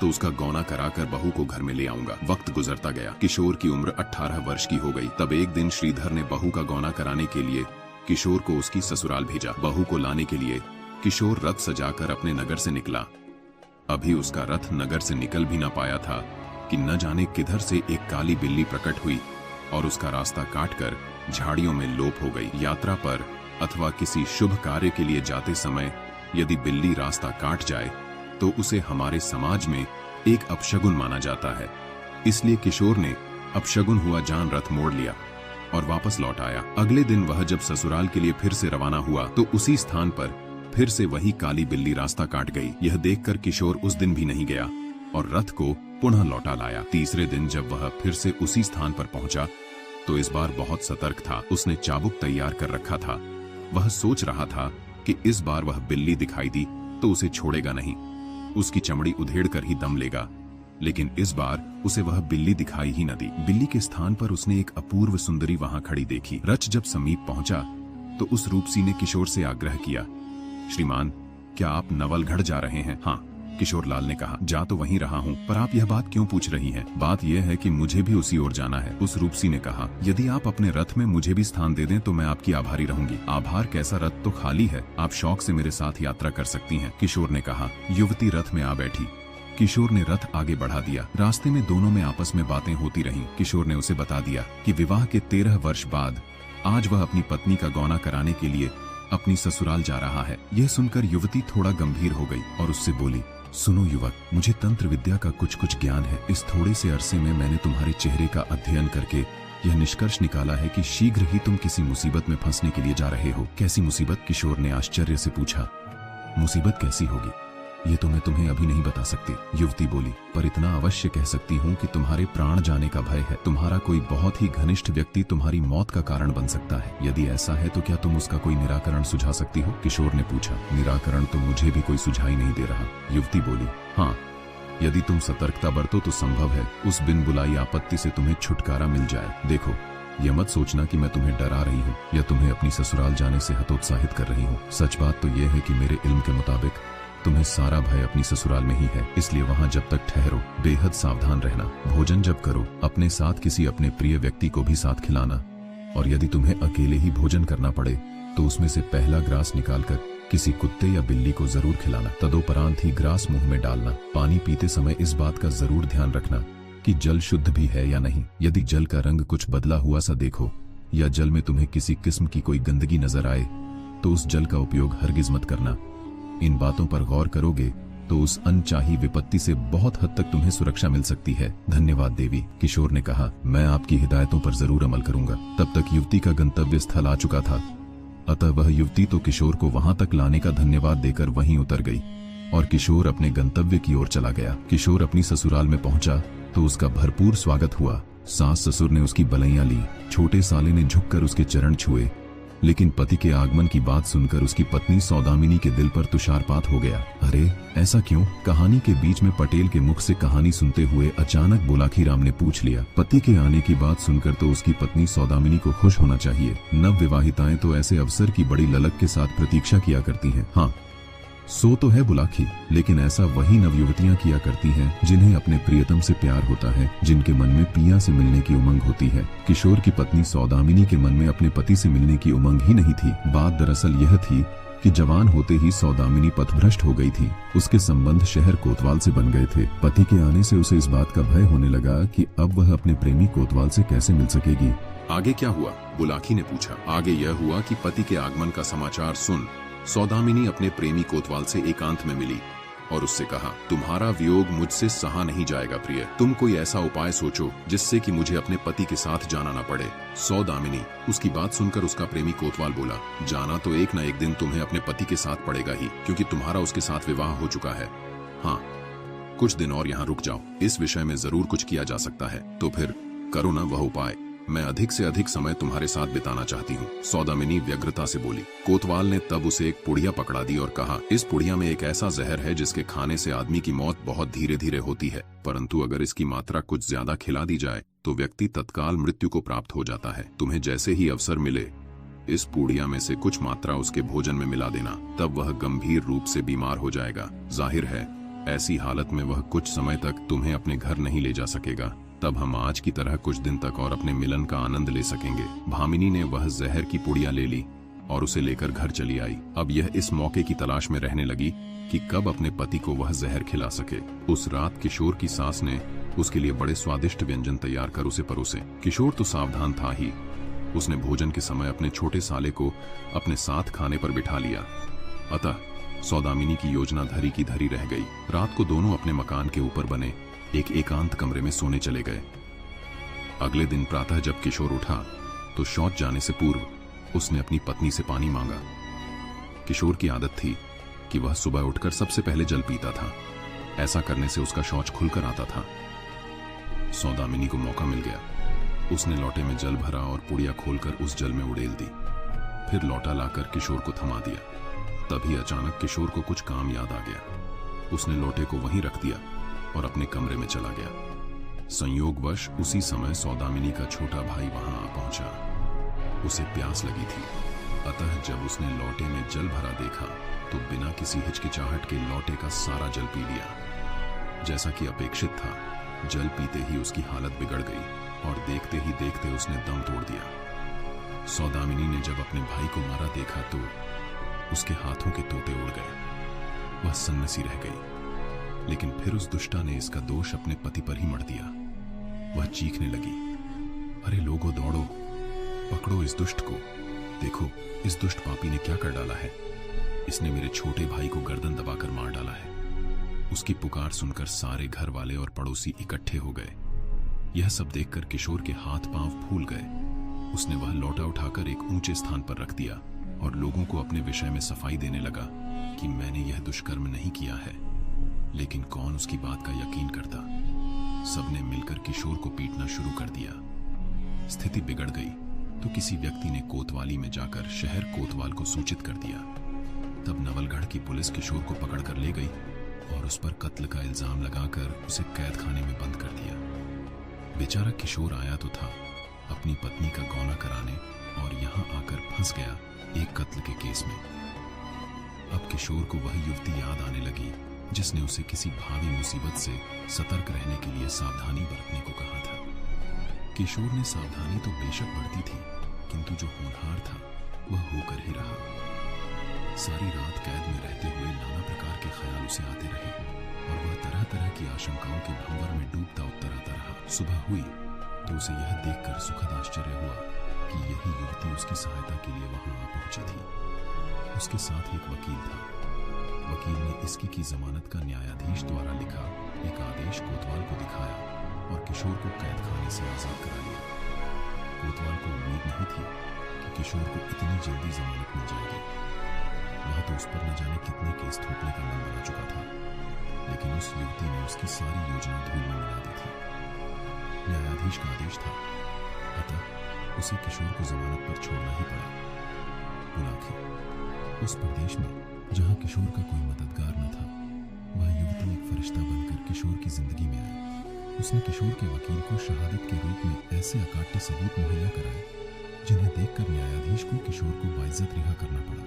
तो उसका गौना कराकर बहू को घर में ले आऊंगा। वक्त गुजरता गया। किशोर की उम्र 18 वर्ष की हो गई। तब एक दिन श्रीधर ने बहू का गौना कराने के लिए किशोर को उसकी ससुराल भेजा। बहू को लाने के लिए किशोर रथ सजाकर अपने नगर से निकला। अभी उसका रथ नगर से निकल भी न पाया था कि न जाने किधर से एक काली बिल्ली प्रकट हुई और उसका रास्ता काटकर झाड़ियों में लोप हो गई। यात्रा पर अथवा किसी शुभ कार्य के लिए जाते समय यदि बिल्ली रास्ता काट जाए तो उसे हमारे समाज में एक अपशगुन माना जाता है। इसलिए किशोर ने अपशगुन हुआ जान रथ मोड़ लिया और वापस लौट आया। अगले दिन वह जब ससुराल के लिए फिर से रवाना हुआ तो उसी स्थान पर फिर से वही काली बिल्ली रास्ता काट गई। यह देखकर किशोर उस दिन भी नहीं गया और रथ को पुनः लौटा लाया। तीसरे दिन जब वह फिर से उसी स्थान पर पहुंचा तो इस बार बहुत सतर्क था। उसने चाबुक तैयार कर रखा था। वह सोच रहा था कि इस बार वह बिल्ली दिखाई दी तो उसे छोड़ेगा नहीं, उसकी चमड़ी उधेड़ कर ही दम लेगा। लेकिन इस बार उसे वह बिल्ली दिखाई ही न दी। बिल्ली के स्थान पर उसने एक अपूर्व सुंदरी वहां खड़ी देखी। रथ जब समीप पहुंचा तो उस रूपसी ने किशोर से आग्रह किया, श्रीमान, क्या आप नवलगढ़ जा रहे हैं? हाँ, किशोरलाल ने कहा। जा तो वहीं रहा हूँ, पर आप यह बात क्यों पूछ रही हैं? बात यह है कि मुझे भी उसी ओर जाना है। उस रूपसी ने कहा, यदि आप अपने रथ में मुझे भी स्थान दे दें तो मैं आपकी आभारी रहूंगी। आभार कैसा, रथ तो खाली है, आप शौक से मेरे साथ यात्रा कर सकती हैं। किशोर ने कहा। युवती रथ में आ बैठी। किशोर ने रथ आगे बढ़ा दिया। रास्ते में दोनों में आपस में बातें होती रहीं। किशोर ने उसे बता दिया कि विवाह के 13 वर्ष बाद आज वह अपनी पत्नी का गौना कराने के लिए अपनी ससुराल जा रहा है। यह सुनकर युवती थोड़ा गंभीर हो गई और उससे बोली, सुनो युवक, मुझे तंत्र विद्या का कुछ ज्ञान है। इस थोड़े से अरसे में मैंने तुम्हारे चेहरे का अध्ययन करके यह निष्कर्ष निकाला है कि शीघ्र ही तुम किसी मुसीबत में फंसने के लिए जा रहे हो। कैसी मुसीबत? किशोर ने आश्चर्य से पूछा। मुसीबत कैसी होगी ये तो मैं तुम्हें अभी नहीं बता सकती, युवती बोली, पर इतना अवश्य कह सकती हूँ कि तुम्हारे प्राण जाने का भय है। तुम्हारा कोई बहुत ही घनिष्ठ व्यक्ति तुम्हारी मौत का कारण बन सकता है। यदि ऐसा है तो क्या तुम उसका कोई निराकरण सुझा सकती हो? किशोर ने पूछा। निराकरण तो मुझे भी कोई सुझाई नहीं दे रहा, युवती बोली। हाँ, यदि तुम सतर्कता बरतो तो संभव है उस बिन बुलाई आपत्ति से तुम्हें छुटकारा मिल जाए। देखो, यह मत सोचना कि मैं तुम्हें डरा रही हूँ या तुम्हें अपनी ससुराल जाने से हतोत्साहित कर रही हूँ। सच बात तो यह है कि मेरे इल्म के मुताबिक तुम्हें सारा भय अपनी ससुराल में ही है। इसलिए वहाँ जब तक ठहरो बेहद सावधान रहना। भोजन जब करो अपने साथ किसी अपने प्रिय व्यक्ति को भी साथ खिलाना, और यदि तुम्हें अकेले ही भोजन करना पड़े तो उसमें से पहला ग्रास निकालकर किसी कुत्ते या बिल्ली को जरूर खिलाना। तदोपरांत ही ग्रास मुंह में डालना। पानी पीते समय इस बात का जरूर ध्यान रखना कि जल शुद्ध भी है या नहीं। यदि जल का रंग कुछ बदला हुआ सा देखो या जल में तुम्हें किसी किस्म की कोई गंदगी नजर आए तो उस जल का उपयोग हरगिज मत करना। इन बातों पर गौर करोगे तो उस अनचाही विपत्ति से बहुत हद तक तुम्हें सुरक्षा मिल सकती है। धन्यवाद देवी, किशोर ने कहा। मैं आपकी हिदायतों पर जरूर अमल करूंगा। तब तक युवती का गंतव्य स्थल आ चुका था, अतः वह युवती तो किशोर को वहां तक लाने का धन्यवाद देकर वहीं उतर गई और किशोर अपने गंतव्य की ओर चला गया। किशोर अपनी ससुराल में पहुंचा तो उसका भरपूर स्वागत हुआ। सास ससुर ने उसकी बलैया ली। छोटे साले ने झुककर उसके चरण छुए, लेकिन पति के आगमन की बात सुनकर उसकी पत्नी सौदामिनी के दिल पर तुषारपात हो गया। अरे ऐसा क्यों? कहानी के बीच में पटेल के मुख से कहानी सुनते हुए अचानक बुलाकी राम ने पूछ लिया। पति के आने की बात सुनकर तो उसकी पत्नी सौदामिनी को खुश होना चाहिए। नव विवाहिताएं तो ऐसे अवसर की बड़ी ललक के साथ प्रतीक्षा किया करती हैं। हाँ, सो तो है बुलाकी, लेकिन ऐसा वही नवयुवतियां किया करती हैं जिन्हें अपने प्रियतम से प्यार होता है, जिनके मन में पिया से मिलने की उमंग होती है। किशोर की पत्नी सौदामिनी के मन में अपने पति से मिलने की उमंग ही नहीं थी। बात दरअसल यह थी कि जवान होते ही सौदामिनी पथभ्रष्ट हो गई थी। उसके संबंध शहर कोतवाल से बन गए थे। पति के आने से उसे इस बात का भय होने लगा कि अब वह अपने प्रेमी कोतवाल से कैसे मिल सकेगी। आगे क्या हुआ? बुलाकी ने पूछा। आगे यह हुआ कि पति के आगमन का समाचार सुन सौदामिनी अपने प्रेमी कोतवाल से एकांत में मिली और उससे कहा, तुम्हारा वियोग मुझसे सहा नहीं जाएगा प्रिय, तुम कोई ऐसा उपाय सोचो जिससे कि मुझे अपने पति के साथ जाना न पड़े। सौदामिनी। उसकी बात सुनकर उसका प्रेमी कोतवाल बोला, जाना तो एक न एक दिन तुम्हें अपने पति के साथ पड़ेगा ही, क्योंकि तुम्हारा उसके साथ विवाह हो चुका है। हाँ, कुछ दिन और यहाँ रुक जाओ, इस विषय में जरूर कुछ किया जा सकता है। तो फिर करो ना वह उपाय, मैं अधिक से अधिक समय तुम्हारे साथ बिताना चाहती हूँ, सौदामिनी व्यग्रता से बोली। कोतवाल ने तब उसे एक पुड़िया पकड़ा दी और कहा, इस पुड़िया में एक ऐसा जहर है जिसके खाने से आदमी की मौत बहुत धीरे धीरे होती है, परंतु अगर इसकी मात्रा कुछ ज्यादा खिला दी जाए तो व्यक्ति तत्काल मृत्यु को प्राप्त हो जाता है। तुम्हें जैसे ही अवसर मिले इस पुड़िया में से कुछ मात्रा उसके भोजन में मिला देना, तब वह गंभीर रूप से बीमार हो जाएगा। जाहिर है ऐसी हालत में वह कुछ समय तक तुम्हें अपने घर नहीं ले जा सकेगा, तब हम आज की तरह कुछ दिन तक और अपने मिलन का आनंद ले सकेंगे। भामिनी ने वह जहर की पुड़िया ले ली और उसे लेकर घर चली आई। अब यह इस मौके की तलाश में रहने लगी कि कब अपने पति को वह जहर खिला सके। उस रात किशोर की सास ने उसके लिए बड़े स्वादिष्ट व्यंजन तैयार कर उसे परोसे। किशोर तो सावधान था ही, उसने भोजन के समय अपने छोटे साले को अपने साथ खाने पर बिठा लिया। अतः सौदामिनी की योजना धरी की धरी रह गई। रात को दोनों अपने मकान के ऊपर बने एक एकांत कमरे में सोने चले गए। अगले दिन प्रातः जब किशोर उठा तो शौच जाने से पूर्व उसने अपनी पत्नी से पानी मांगा। किशोर की आदत थी कि वह सुबह उठकर सबसे पहले जल पीता था, ऐसा करने से उसका शौच खुलकर आता था। सौदामिनी को मौका मिल गया, उसने लोटे में जल भरा और पुड़िया खोलकर उस जल में उड़ेल दी, फिर लोटा लाकर किशोर को थमा दिया। तभी अचानक किशोर को कुछ काम याद आ गया। उसने लोटे को वहीं रख दिया और अपने कमरे में चला गया। संयोगवश उसी समय सौदामिनी का छोटा भाई वहां आ पहुंचा। उसे प्यास लगी थी, अतः जब उसने लोटे में जल भरा देखा तो बिना किसी हिचकिचाहट के लोटे का सारा जल पी लिया। जैसा कि अपेक्षित था, जल पीते ही उसकी हालत बिगड़ गई और देखते ही देखते उसने दम तोड़ दिया। सौदामिनी ने जब अपने भाई को मरा देखा तो उसके हाथों के तोते उड़ गए, वह सन्नसी रह गई। लेकिन फिर उस दुष्टा ने इसका दोष अपने पति पर ही मढ़ दिया। वह चीखने लगी, अरे लोगों दौड़ो, पकड़ो इस दुष्ट को, देखो इस दुष्ट पापी ने क्या कर डाला है, इसने मेरे छोटे भाई को गर्दन दबाकर मार डाला है। उसकी पुकार सुनकर सारे घर वाले और पड़ोसी इकट्ठे हो गए। यह सब देखकर किशोर के हाथ पांव फूल गए। उसने वह लोटा उठाकर एक ऊंचे स्थान पर रख दिया और लोगों को अपने विषय में सफाई देने लगा कि मैंने यह दुष्कर्म नहीं किया है। लेकिन कौन उसकी बात का यकीन करता। सबने मिलकर किशोर को पीटना शुरू कर दिया। स्थिति बिगड़ गई तो किसी व्यक्ति ने कोतवाली में जाकर शहर कोतवाल को सूचित कर दिया। तब नवलगढ़ की पुलिस किशोर को पकड़कर ले गई और उस पर कत्ल का इल्जाम लगाकर उसे कैद खाने में बंद कर दिया। बेचारा किशोर आया तो था अपनी पत्नी का गौना कराने और यहाँ आकर फंस गया एक कत्ल के केस में। अब किशोर को वह युवती याद आने लगी जिसने उसे किसी भावी मुसीबत से सतर्क रहने के लिए सावधानी बरतने को कहा था। किशोर ने सावधानी तो बेशक बरती थी, किंतु जो होनहार था वह होकर ही रहा। सारी रात कैद में रहते हुए नाना प्रकार के ख्याल उसे आते रहे और वह तरह तरह की आशंकाओं के भंवर में डूबता उतरता रहा। सुबह हुई तो उसे यह देखकर सुखद आश्चर्य हुआ कि यही युवती उसकी सहायता के लिए वहां आ पहुंची थी। उसके साथ एक वकील था। वकील ने इसकी की जमानत का न्यायाधीश द्वारा लिखा एक आदेश कोतवाल को दिखाया और किशोर को कैद खाने से आजाद करा लिया। कोतवाल को उम्मीद नहीं थी कि किशोर को इतनी जल्दी जमानत मिल जाएगी। वह तो उस पर न जाने कितने केस थोपने का मन बना चुका था, लेकिन उस युवती ने उसकी सारी योजना धूल में मिला दी थी। न्यायाधीश का आदेश था, अतः उसे किशोर को जमानत पर छोड़ना ही पड़ा। बुलाखी, उस प्रदेश में जहां किशोर का कोई मददगार न था, वह युवती एक फरिश्ता बनकर किशोर की जिंदगी में आई। उसने किशोर के वकील को शहादत के रूप में ऐसे अकाट्य सबूत मुहैया कराए जिन्हें देखकर न्यायाधीश को किशोर को बाइज्जत रिहा करना पड़ा।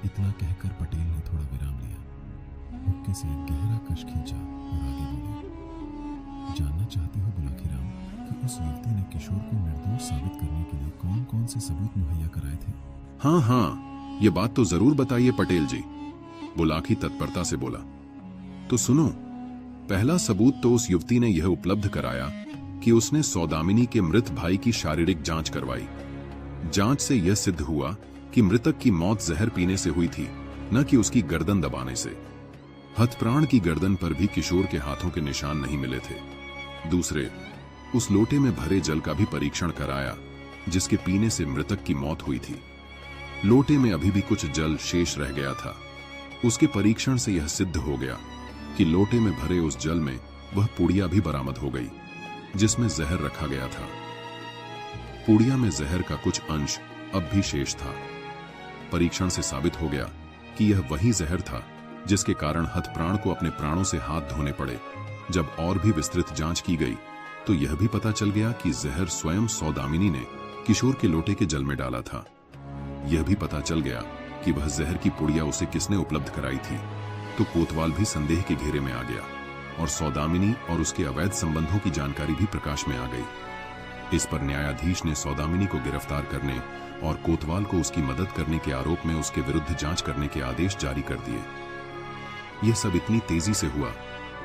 इतना कहकर पटेल ने थोड़ा विराम लिया, हुक्के से एक गहरा कश खींचा और आगे बोले, जानना चाहते हो बुलाखीराम कि उस युवती ने किशोर को निर्दोष साबित करने के लिए कौन कौन से सबूत मुहैया कराए थे? हाँ हाँ, ये बात तो जरूर बताइए पटेल जी, बुलाखी तत्परता से बोला। तो सुनो, पहला सबूत तो उस युवती ने यह उपलब्ध कराया कि उसने सौदामिनी के मृत भाई की शारीरिक जांच करवाई। जांच से यह सिद्ध हुआ कि मृतक की मौत जहर पीने से हुई थी, न कि उसकी गर्दन दबाने से। हथप्राण की गर्दन पर भी किशोर के हाथों के निशान नहीं मिले थे। दूसरे, उस लोटे में भरे जल का भी परीक्षण कराया जिसके पीने से मृतक की मौत हुई थी। लोटे में अभी भी कुछ जल शेष रह गया था। उसके परीक्षण से यह सिद्ध हो गया कि लोटे में भरे उस जल में वह पुड़िया भी बरामद हो गई जिसमें जहर रखा गया था। पुड़िया में जहर का कुछ अंश अब भी शेष था। परीक्षण से साबित हो गया कि यह वही जहर था जिसके कारण हथप्राण को अपने प्राणों से हाथ धोने पड़े। जब और भी विस्तृत जांच की गई तो यह भी पता चल गया कि जहर स्वयं सौदामिनी ने किशोर के लोटे के जल में डाला था। यह भी पता चल गया कि वह जहर की पुड़िया उसे किसने उपलब्ध कराई थी। तो कोतवाल भी संदेह के घेरे में आ गया और सौदामिनी और उसके अवैध संबंधों की जानकारी भी प्रकाश में आ गई। इस पर न्यायाधीश ने सौदामिनी को गिरफ्तार करने और कोतवाल को उसकी मदद करने के आरोप में उसके विरुद्ध जांच करने के आदेश जारी कर दिए। यह सब इतनी तेजी से हुआ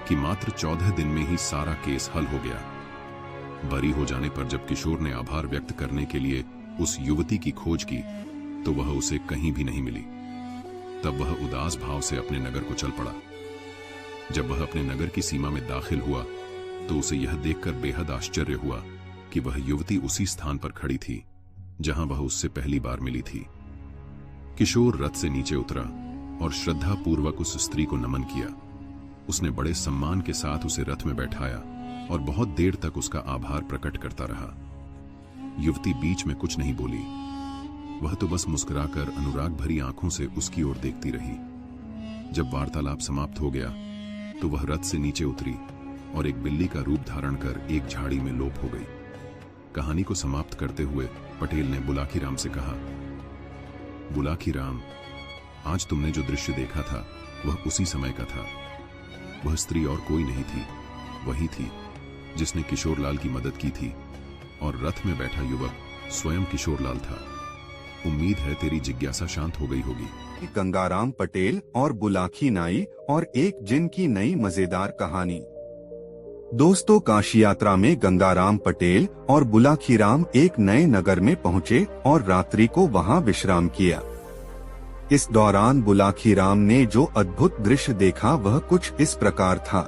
कि मात्र 14 दिन में ही सारा केस हल हो गया। बरी हो जाने पर जब किशोर ने आभार व्यक्त करने के लिए उस युवती की खोज की तो वह उसे कहीं भी नहीं मिली। तब वह उदास भाव से अपने नगर को चल पड़ा। जब वह अपने नगर की सीमा में दाखिल हुआ तो उसे यह देखकर बेहद आश्चर्य हुआ कि वह युवती उसी स्थान पर खड़ी थी जहां वह उससे पहली बार मिली थी। किशोर रथ से नीचे उतरा और श्रद्धा पूर्वक उस स्त्री को नमन किया। उसने बड़े सम्मान के साथ उसे रथ में बैठाया और बहुत देर तक उसका आभार प्रकट करता रहा। युवती बीच में कुछ नहीं बोली। वह तो बस मुस्कुराकर अनुराग भरी आंखों से उसकी ओर देखती रही। जब वार्तालाप समाप्त हो गया तो वह रथ से नीचे उतरी और एक बिल्ली का रूप धारण कर एक झाड़ी में लोप हो गई। कहानी को समाप्त करते हुए पटेल ने बुलाकीराम से कहा, बुलाकीराम, आज तुमने जो दृश्य देखा था वह उसी समय का था। वह स्त्री और कोई नहीं थी, वही थी जिसने किशोरलाल की मदद की थी और रथ में बैठा युवक स्वयं किशोरलाल था। उम्मीद है तेरी जिज्ञासा शांत हो गई होगी। गंगाराम पटेल और बुलाकी नाई और एक जिन की नई मजेदार कहानी। दोस्तों, काशी यात्रा में गंगाराम पटेल और बुलाकीराम एक नए नगर में पहुंचे और रात्रि को वहां विश्राम किया। इस दौरान बुलाकीराम ने जो अद्भुत दृश्य देखा वह कुछ इस प्रकार था।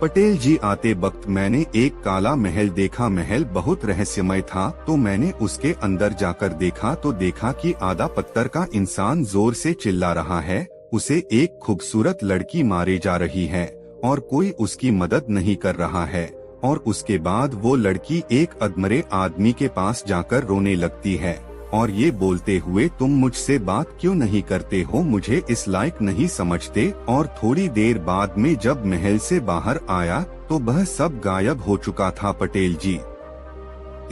पटेल जी, आते वक्त मैंने एक काला महल देखा। महल बहुत रहस्यमय था तो मैंने उसके अंदर जाकर देखा तो देखा कि आधा पत्थर का इंसान जोर से चिल्ला रहा है। उसे एक खूबसूरत लड़की मारे जा रही है और कोई उसकी मदद नहीं कर रहा है। और उसके बाद वो लड़की एक अधमरे आदमी के पास जाकर रोने लगती है और ये बोलते हुए, तुम मुझसे बात क्यों नहीं करते हो, मुझे इस लायक नहीं समझते। और थोड़ी देर बाद में जब महल से बाहर आया तो वह सब गायब हो चुका था। पटेल जी,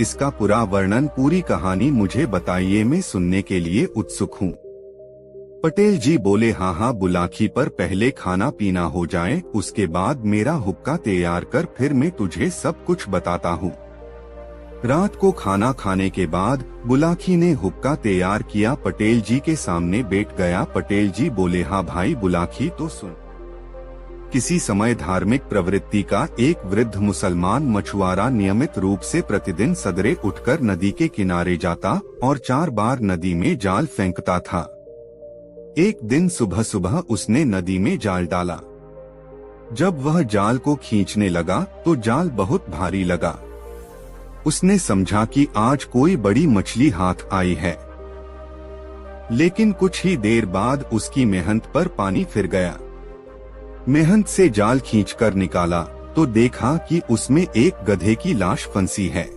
इसका पूरा वर्णन, पूरी कहानी मुझे बताइए, मैं सुनने के लिए उत्सुक हूँ। पटेल जी बोले, हाँ, बुलाकी, पर पहले खाना पीना हो जाए, उसके बाद मेरा हुक्का तैयार कर, फिर मैं तुझे सब कुछ बताता हूँ। रात को खाना खाने के बाद बुलाकी ने हुक्का तैयार किया, पटेल जी के सामने बैठ गया। पटेल जी बोले, हाँ भाई बुलाकी, तो सुन। किसी समय धार्मिक प्रवृत्ति का एक वृद्ध मुसलमान मछुआरा नियमित रूप से प्रतिदिन सदरे उठकर नदी के किनारे जाता और 4 बार नदी में जाल फेंकता था। एक दिन सुबह सुबह उसने नदी में जाल डाला। जब वह जाल को खींचने लगा तो जाल बहुत भारी लगा। उसने समझा कि आज कोई बड़ी मछली हाथ आई है, लेकिन कुछ ही देर बाद उसकी मेहनत पर पानी फिर गया। मेहनत से जाल खींचकर निकाला तो देखा कि उसमें एक गधे की लाश फंसी है।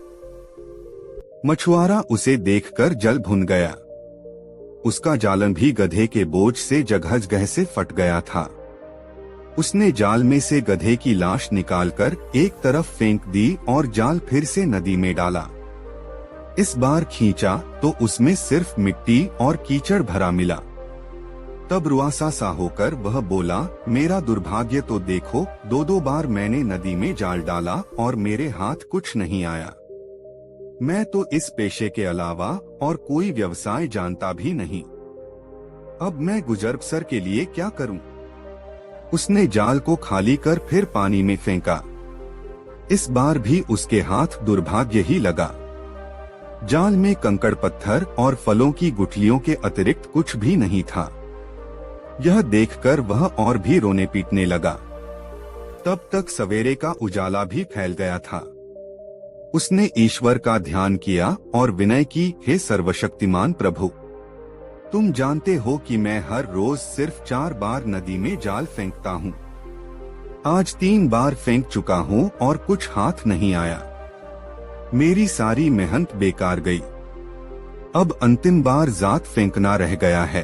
मछुआरा उसे देखकर जल भुन गया। उसका जालन भी गधे के बोझ से जगह जगह से फट गया था। उसने जाल में से गधे की लाश निकालकर एक तरफ फेंक दी और जाल फिर से नदी में डाला। इस बार खींचा तो उसमें सिर्फ मिट्टी और कीचड़ भरा मिला। तब रुआसा सा होकर वह बोला, मेरा दुर्भाग्य तो देखो, 2 बार मैंने नदी में जाल डाला और मेरे हाथ कुछ नहीं आया। मैं तो इस पेशे के अलावा और कोई व्यवसाय जानता भी नहीं। अब मैं गुजर बसर के लिए क्या करूं? उसने जाल को खाली कर फिर पानी में फेंका। इस बार भी उसके हाथ दुर्भाग्य ही लगा। जाल में कंकड़ पत्थर और फलों की गुठलियों के अतिरिक्त कुछ भी नहीं था। यह देखकर वह और भी रोने पीटने लगा। तब तक सवेरे का उजाला भी फैल गया था। उसने ईश्वर का ध्यान किया और विनय की, हे सर्वशक्तिमान प्रभु, तुम जानते हो कि मैं हर रोज सिर्फ 4 बार नदी में जाल फेंकता हूँ। आज 3 बार फेंक चुका हूँ और कुछ हाथ नहीं आया। मेरी सारी मेहनत बेकार गई। अब अंतिम बार जात फेंकना रह गया है।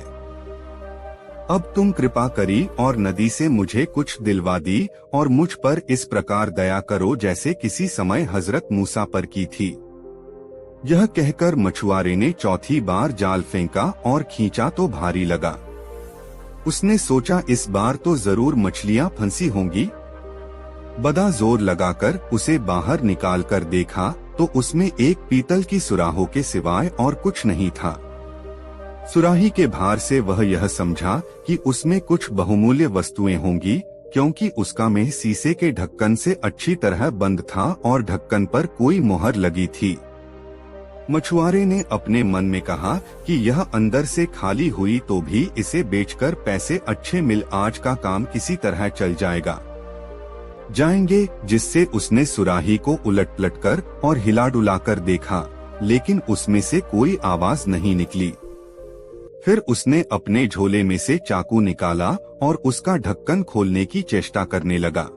अब तुम कृपा करी और नदी से मुझे कुछ दिलवा दी और मुझ पर इस प्रकार दया करो जैसे किसी समय हजरत मूसा पर की थी। यह कहकर मछुआरे ने चौथी बार जाल फेंका और खींचा तो भारी लगा। उसने सोचा इस बार तो जरूर मछलियां फंसी होंगी। बड़ा जोर लगाकर उसे बाहर निकाल कर देखा तो उसमें एक पीतल की सुराहों के सिवाय और कुछ नहीं था। सुराही के भार से वह यह समझा कि उसमें कुछ बहुमूल्य वस्तुएं होंगी, क्योंकि उसका मुंह शीशे के ढक्कन से अच्छी तरह बंद था और ढक्कन पर कोई मोहर लगी थी। मछुआरे ने अपने मन में कहा कि यह अंदर से खाली हुई तो भी इसे बेचकर पैसे अच्छे मिल आज का काम किसी तरह चल जाएंगे। जिससे उसने सुराही को उलट पलट कर और हिला डुला कर देखा, लेकिन उसमें से कोई आवाज नहीं निकली। फिर उसने अपने झोले में से चाकू निकाला और उसका ढक्कन खोलने की चेष्टा करने लगा।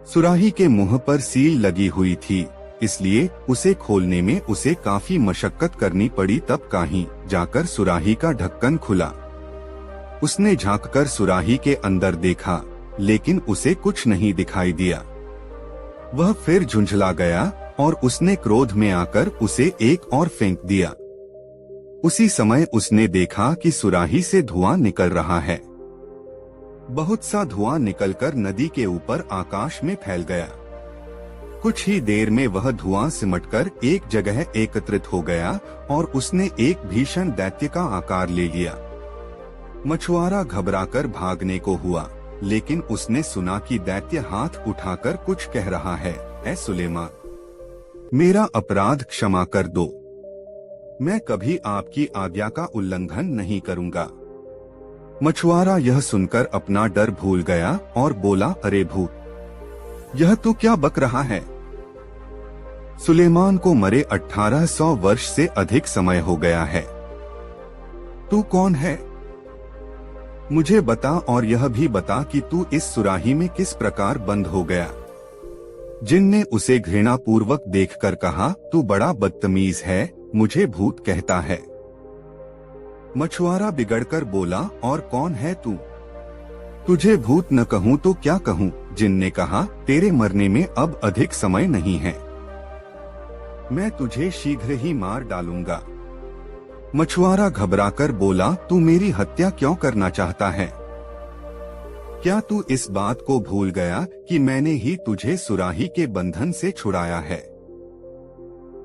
सुराही के मुंह पर सील लगी हुई थी, इसलिए उसे खोलने में उसे काफी मशक्कत करनी पड़ी। तब कहीं जाकर सुराही का ढक्कन खुला। उसने झांककर सुराही के अंदर देखा, लेकिन उसे कुछ नहीं दिखाई दिया। वह फिर झुंझला गया और उसने क्रोध में आकर उसे एक और फेंक दिया। उसी समय उसने देखा कि सुराही से धुआं निकल रहा है। बहुत सा धुआं निकलकर नदी के ऊपर आकाश में फैल गया। कुछ ही देर में वह धुआं सिमटकर एक जगह एकत्रित हो गया और उसने एक भीषण दैत्य का आकार ले लिया। मछुआरा घबराकर भागने को हुआ, लेकिन उसने सुना कि दैत्य हाथ उठाकर कुछ कह रहा है, ऐ सुलेमान, मेरा अपराध क्षमा कर दो। मैं कभी आपकी आज्ञा का उल्लंघन नहीं करूंगा। मछुआरा यह सुनकर अपना डर भूल गया और बोला, अरे भूत, यह तो क्या बक रहा है? सुलेमान को मरे 1800 वर्ष से अधिक समय हो गया है। तू कौन है? मुझे बता और यह भी बता कि तू इस सुराही में किस प्रकार बंद हो गया। जिन ने उसे घृणा पूर्वक देखकर कहा, तू बड़ा बदतमीज है, मुझे भूत कहता है। मछुआरा बिगड़कर बोला, और कौन है तू? तुझे भूत न कहूँ तो क्या कहूँ? जिन ने कहा, तेरे मरने में अब अधिक समय नहीं है, मैं तुझे शीघ्र ही मार डालूंगा। मछुआरा घबराकर बोला, तू मेरी हत्या क्यों करना चाहता है? क्या तू इस बात को भूल गया कि मैंने ही तुझे सुराही के बंधन से छुड़ाया है?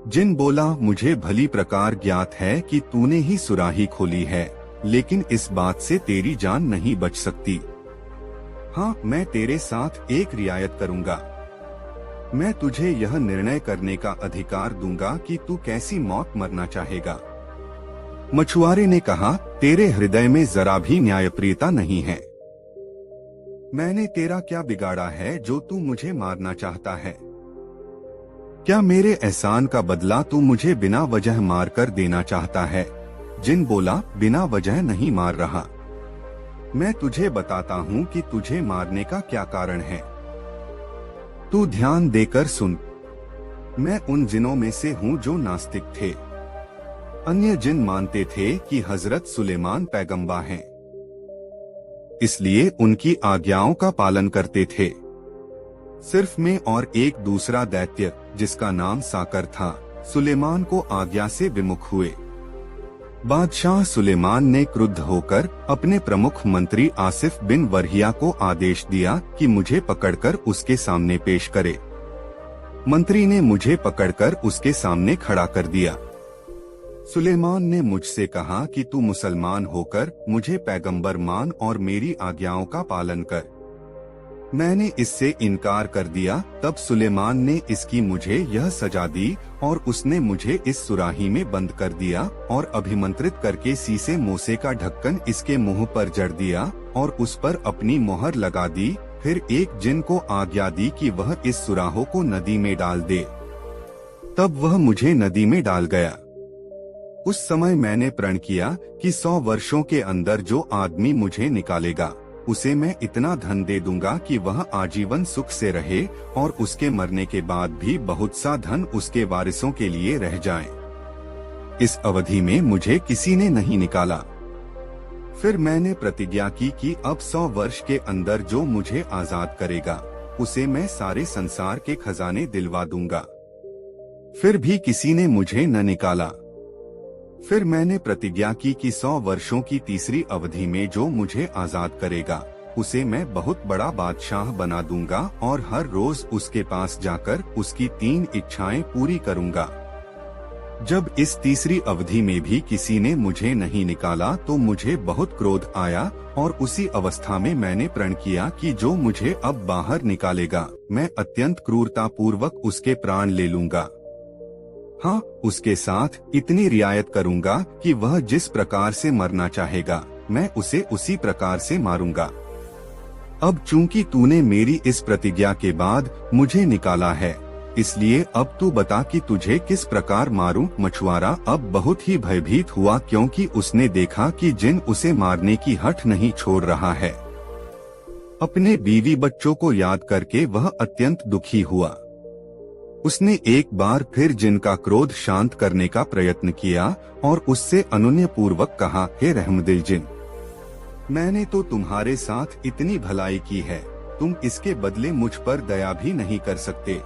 जिन बोला, मुझे भली प्रकार ज्ञात है कि तूने ही सुराही खोली है, लेकिन इस बात से तेरी जान नहीं बच सकती। हाँ, मैं तेरे साथ एक रियायत करूंगा। मैं तुझे यह निर्णय करने का अधिकार दूंगा कि तू कैसी मौत मरना चाहेगा। मछुआरे ने कहा, तेरे हृदय में जरा भी न्यायप्रियता नहीं है। मैंने तेरा क्या बिगाड़ा है जो तू मुझे मारना चाहता है? क्या मेरे एहसान का बदला तू मुझे बिना वजह मार कर देना चाहता है? जिन बोला, बिना वजह नहीं मार रहा। मैं तुझे बताता हूँ कि तुझे मारने का क्या कारण है। तू ध्यान देकर सुन। मैं उन जिनों में से हूँ जो नास्तिक थे। अन्य जिन मानते थे कि हजरत सुलेमान पैगंबर हैं, इसलिए उनकी आज्ञाओं का पालन करते थे। सिर्फ मैं और एक दूसरा दैत्य, जिसका नाम साकर था, सुलेमान को आज्ञा से विमुख हुए। बादशाह सुलेमान ने क्रुद्ध होकर अपने प्रमुख मंत्री आसिफ बिन वरहिया को आदेश दिया कि मुझे पकड़कर उसके सामने पेश करे। मंत्री ने मुझे पकड़कर उसके सामने खड़ा कर दिया। सुलेमान ने मुझसे कहा कि तू मुसलमान होकर मुझे पैगंबर मान और मेरी आज्ञाओं का पालन कर। मैंने इससे इनकार कर दिया। तब सुलेमान ने इसकी मुझे यह सजा दी और उसने मुझे इस सुराही में बंद कर दिया और अभिमंत्रित करके सीसे मोसे का ढक्कन इसके मुंह पर जड़ दिया और उस पर अपनी मोहर लगा दी। फिर एक जिन को आज्ञा दी कि वह इस सुराहों को नदी में डाल दे। तब वह मुझे नदी में डाल गया। उस समय मैंने प्रण किया कि 100 वर्षों के अंदर जो आदमी मुझे निकालेगा उसे मैं इतना धन दे दूंगा कि वह आजीवन सुख से रहे और उसके मरने के बाद भी बहुत सा धन उसके वारिसों के लिए रह जाए। इस अवधि में मुझे किसी ने नहीं निकाला। फिर मैंने प्रतिज्ञा की कि अब 100 वर्ष के अंदर जो मुझे आजाद करेगा उसे मैं सारे संसार के खजाने दिलवा दूंगा। फिर भी किसी ने मुझे न निकाला। फिर मैंने प्रतिज्ञा की कि 100 वर्षों की तीसरी अवधि में जो मुझे आजाद करेगा उसे मैं बहुत बड़ा बादशाह बना दूंगा और हर रोज उसके पास जाकर उसकी 3 इच्छाएं पूरी करूंगा। जब इस तीसरी अवधि में भी किसी ने मुझे नहीं निकाला तो मुझे बहुत क्रोध आया और उसी अवस्था में मैंने प्रण किया कि जो मुझे अब बाहर निकालेगा मैं अत्यंत क्रूरता पूर्वक उसके प्राण ले लूंगा। हाँ, उसके साथ इतनी रियायत करूंगा कि वह जिस प्रकार से मरना चाहेगा मैं उसे उसी प्रकार से मारूंगा। अब चूंकि तूने मेरी इस प्रतिज्ञा के बाद मुझे निकाला है, इसलिए अब तू बता कि तुझे किस प्रकार मारूं। मछुआरा अब बहुत ही भयभीत हुआ क्योंकि उसने देखा कि जिन उसे मारने की हठ नहीं छोड़ रहा है। अपने बीवी बच्चों को याद करके वह अत्यंत दुखी हुआ। उसने एक बार फिर जिन का क्रोध शांत करने का प्रयत्न किया और उससे अनुनय पूर्वक कहा, हे रहमदिल जिन, मैंने तो तुम्हारे साथ इतनी भलाई की है, तुम इसके बदले मुझ पर दया भी नहीं कर सकते।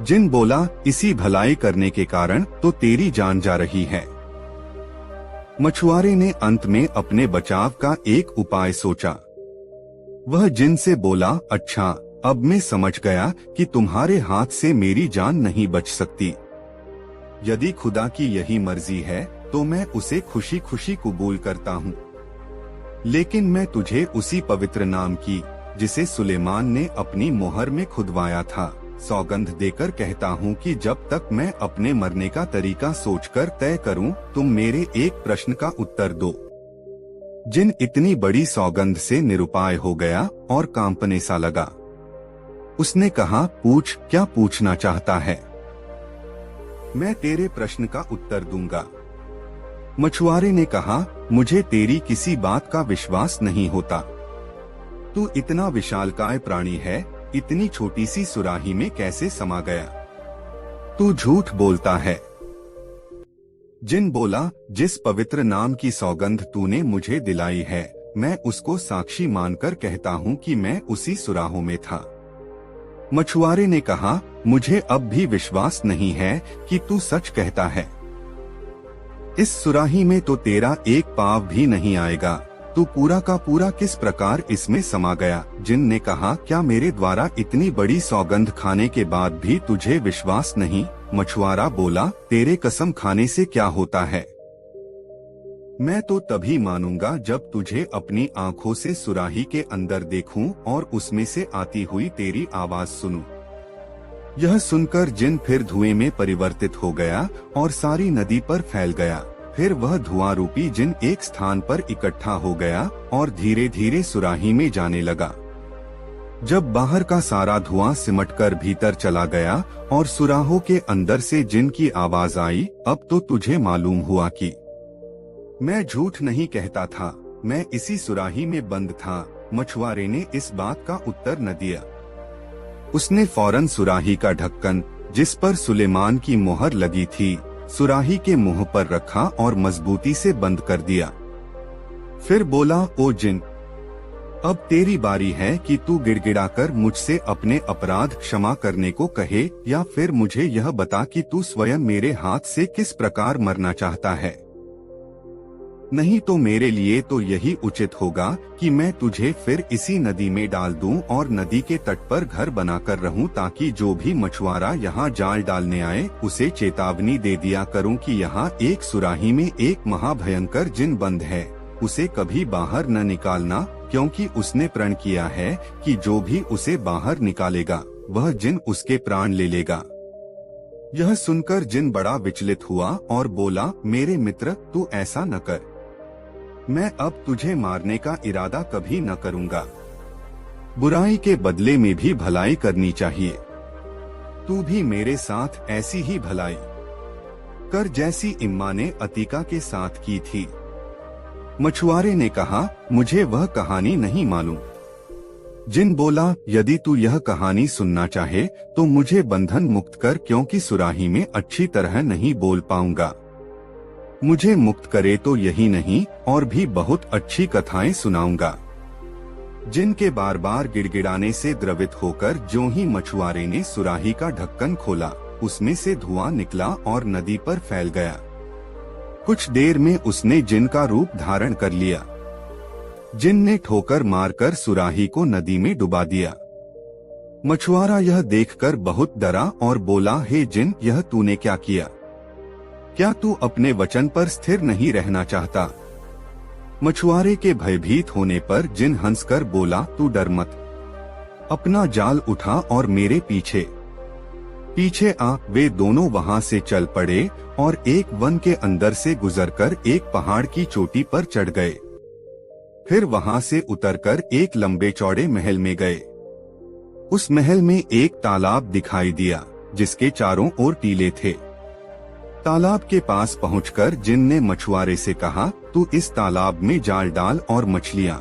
जिन बोला, इसी भलाई करने के कारण तो तेरी जान जा रही है। मछुआरे ने अंत में अपने बचाव का एक उपाय सोचा। वह जिन से बोला, अच्छा, अब मैं समझ गया कि तुम्हारे हाथ से मेरी जान नहीं बच सकती। यदि खुदा की यही मर्जी है तो मैं उसे खुशी खुशी कबूल करता हूँ। लेकिन मैं तुझे उसी पवित्र नाम की जिसे सुलेमान ने अपनी मोहर में खुदवाया था सौगंध देकर कहता हूँ कि जब तक मैं अपने मरने का तरीका सोचकर तय करूँ तुम मेरे एक प्रश्न का उत्तर दो। जिन इतनी बड़ी सौगंध से निरुपाय हो गया और कांपने सा लगा। उसने कहा, पूछ, क्या पूछना चाहता है? मैं तेरे प्रश्न का उत्तर दूंगा। मछुआरे ने कहा, मुझे तेरी किसी बात का विश्वास नहीं होता। तू इतना विशालकाय प्राणी है, इतनी छोटी सी सुराही में कैसे समा गया? तू झूठ बोलता है। जिन बोला, जिस पवित्र नाम की सौगंध तूने मुझे दिलाई है मैं उसको साक्षी मानकर कहता हूँ कि मैं उसी सुराहों में था। मछुआरे ने कहा, मुझे अब भी विश्वास नहीं है कि तू सच कहता है। इस सुराही में तो तेरा एक पाँव भी नहीं आएगा, तू पूरा का पूरा किस प्रकार इसमें समा गया? जिन ने कहा, क्या मेरे द्वारा इतनी बड़ी सौगंध खाने के बाद भी तुझे विश्वास नहीं? मछुआरा बोला, तेरे कसम खाने से क्या होता है? मैं तो तभी मानूंगा जब तुझे अपनी आंखों से सुराही के अंदर देखूं और उसमें से आती हुई तेरी आवाज सुनूं। यह सुनकर जिन फिर धुएं में परिवर्तित हो गया और सारी नदी पर फैल गया। फिर वह धुआं रूपी जिन एक स्थान पर इकट्ठा हो गया और धीरे धीरे सुराही में जाने लगा। जब बाहर का सारा धुआं सिमटकर भीतर चला गया और सुराहों के अंदर से जिन की आवाज आई, अब तो तुझे मालूम हुआ कि मैं झूठ नहीं कहता था, मैं इसी सुराही में बंद था। मछुआरे ने इस बात का उत्तर न दिया। उसने फौरन सुराही का ढक्कन, जिस पर सुलेमान की मोहर लगी थी, सुराही के मुंह पर रखा और मजबूती से बंद कर दिया। फिर बोला, ओ जिन, अब तेरी बारी है कि तू गिड़गिड़ाकर मुझसे अपने अपराध क्षमा करने को कहे, या फिर मुझे यह बता कि तू स्वयं मेरे हाथ से किस प्रकार मरना चाहता है। नहीं तो मेरे लिए तो यही उचित होगा कि मैं तुझे फिर इसी नदी में डाल दूं और नदी के तट पर घर बनाकर रहूं, ताकि जो भी मछुआरा यहाँ जाल डालने आए उसे चेतावनी दे दिया करूं कि यहाँ एक सुराही में एक महाभयंकर जिन बंद है। उसे कभी बाहर न निकालना, क्योंकि उसने प्रण किया है कि जो भी उसे बाहर निकालेगा वह जिन उसके प्राण ले लेगा। यह सुनकर जिन बड़ा विचलित हुआ और बोला, मेरे मित्र, तू ऐसा न कर। मैं अब तुझे मारने का इरादा कभी न करूंगा। बुराई के बदले में भी भलाई करनी चाहिए। तू भी मेरे साथ ऐसी ही भलाई कर जैसी इम्मा ने अतीका के साथ की थी। मछुआरे ने कहा, मुझे वह कहानी नहीं मालूम। जिन बोला, यदि तू यह कहानी सुनना चाहे तो मुझे बंधन मुक्त कर, क्योंकि सुराही में अच्छी तरह नहीं बोल पाऊंगा। मुझे मुक्त करे तो यही नहीं और भी बहुत अच्छी कथाएं सुनाऊंगा। जिन के बार बार गिड़गिड़ाने से द्रवित होकर ज्यों ही मछुआरे ने सुराही का ढक्कन खोला, उसमें से धुआं निकला और नदी पर फैल गया। कुछ देर में उसने जिन का रूप धारण कर लिया। जिन ने ठोकर मारकर सुराही को नदी में डुबा दिया। मछुआरा यह देखकर बहुत डरा और बोला, हे जिन, यह तूने क्या किया? क्या तू अपने वचन पर स्थिर नहीं रहना चाहता? मछुआरे के भयभीत होने पर जिन हंसकर बोला, तू डर मत। अपना जाल उठा और मेरे पीछे पीछे आ। वे दोनों वहां से चल पड़े और एक वन के अंदर से गुजरकर एक पहाड़ की चोटी पर चढ़ गए। फिर वहां से उतरकर एक लंबे चौड़े महल में गए। उस महल में एक तालाब दिखाई दिया जिसके चारों ओर टीले थे। तालाब के पास पहुंचकर जिन ने मछुआरे से कहा, तू इस तालाब में जाल डाल और मछलियां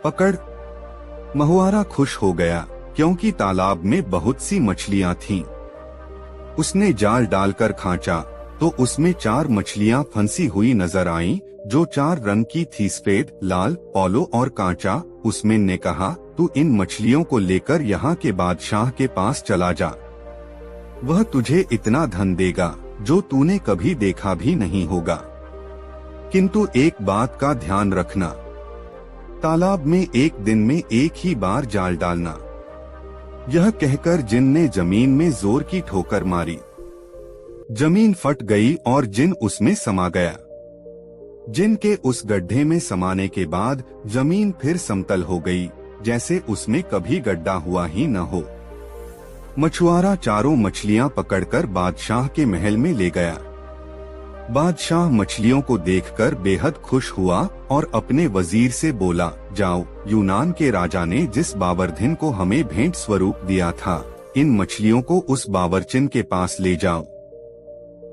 पकड़। महुआरा खुश हो गया क्योंकि तालाब में बहुत सी मछलियां थीं। उसने जाल डालकर खांचा तो उसमें 4 मछलियां फंसी हुई नजर आईं, जो 4 रंग की थी, सफेद, लाल, पोलो और कांचा। उसमें ने कहा, तू इन मछलियों को लेकर यहाँ के बादशाह के पास चला जा। वह तुझे इतना धन देगा जो तूने कभी देखा भी नहीं होगा। किंतु एक बात का ध्यान रखना, तालाब में एक दिन में एक ही बार जाल डालना। यह कहकर जिन ने जमीन में जोर की ठोकर मारी। जमीन फट गई और जिन उसमें समा गया। जिन के उस गड्ढे में समाने के बाद जमीन फिर समतल हो गई, जैसे उसमें कभी गड्ढा हुआ ही न हो। मछुआरा 4 मछलियां पकड़कर बादशाह के महल में ले गया। बादशाह मछलियों को देखकर बेहद खुश हुआ और अपने वजीर से बोला, जाओ, यूनान के राजा ने जिस बावर्धिन को हमें भेंट स्वरूप दिया था, इन मछलियों को उस बावर्चिन के पास ले जाओ।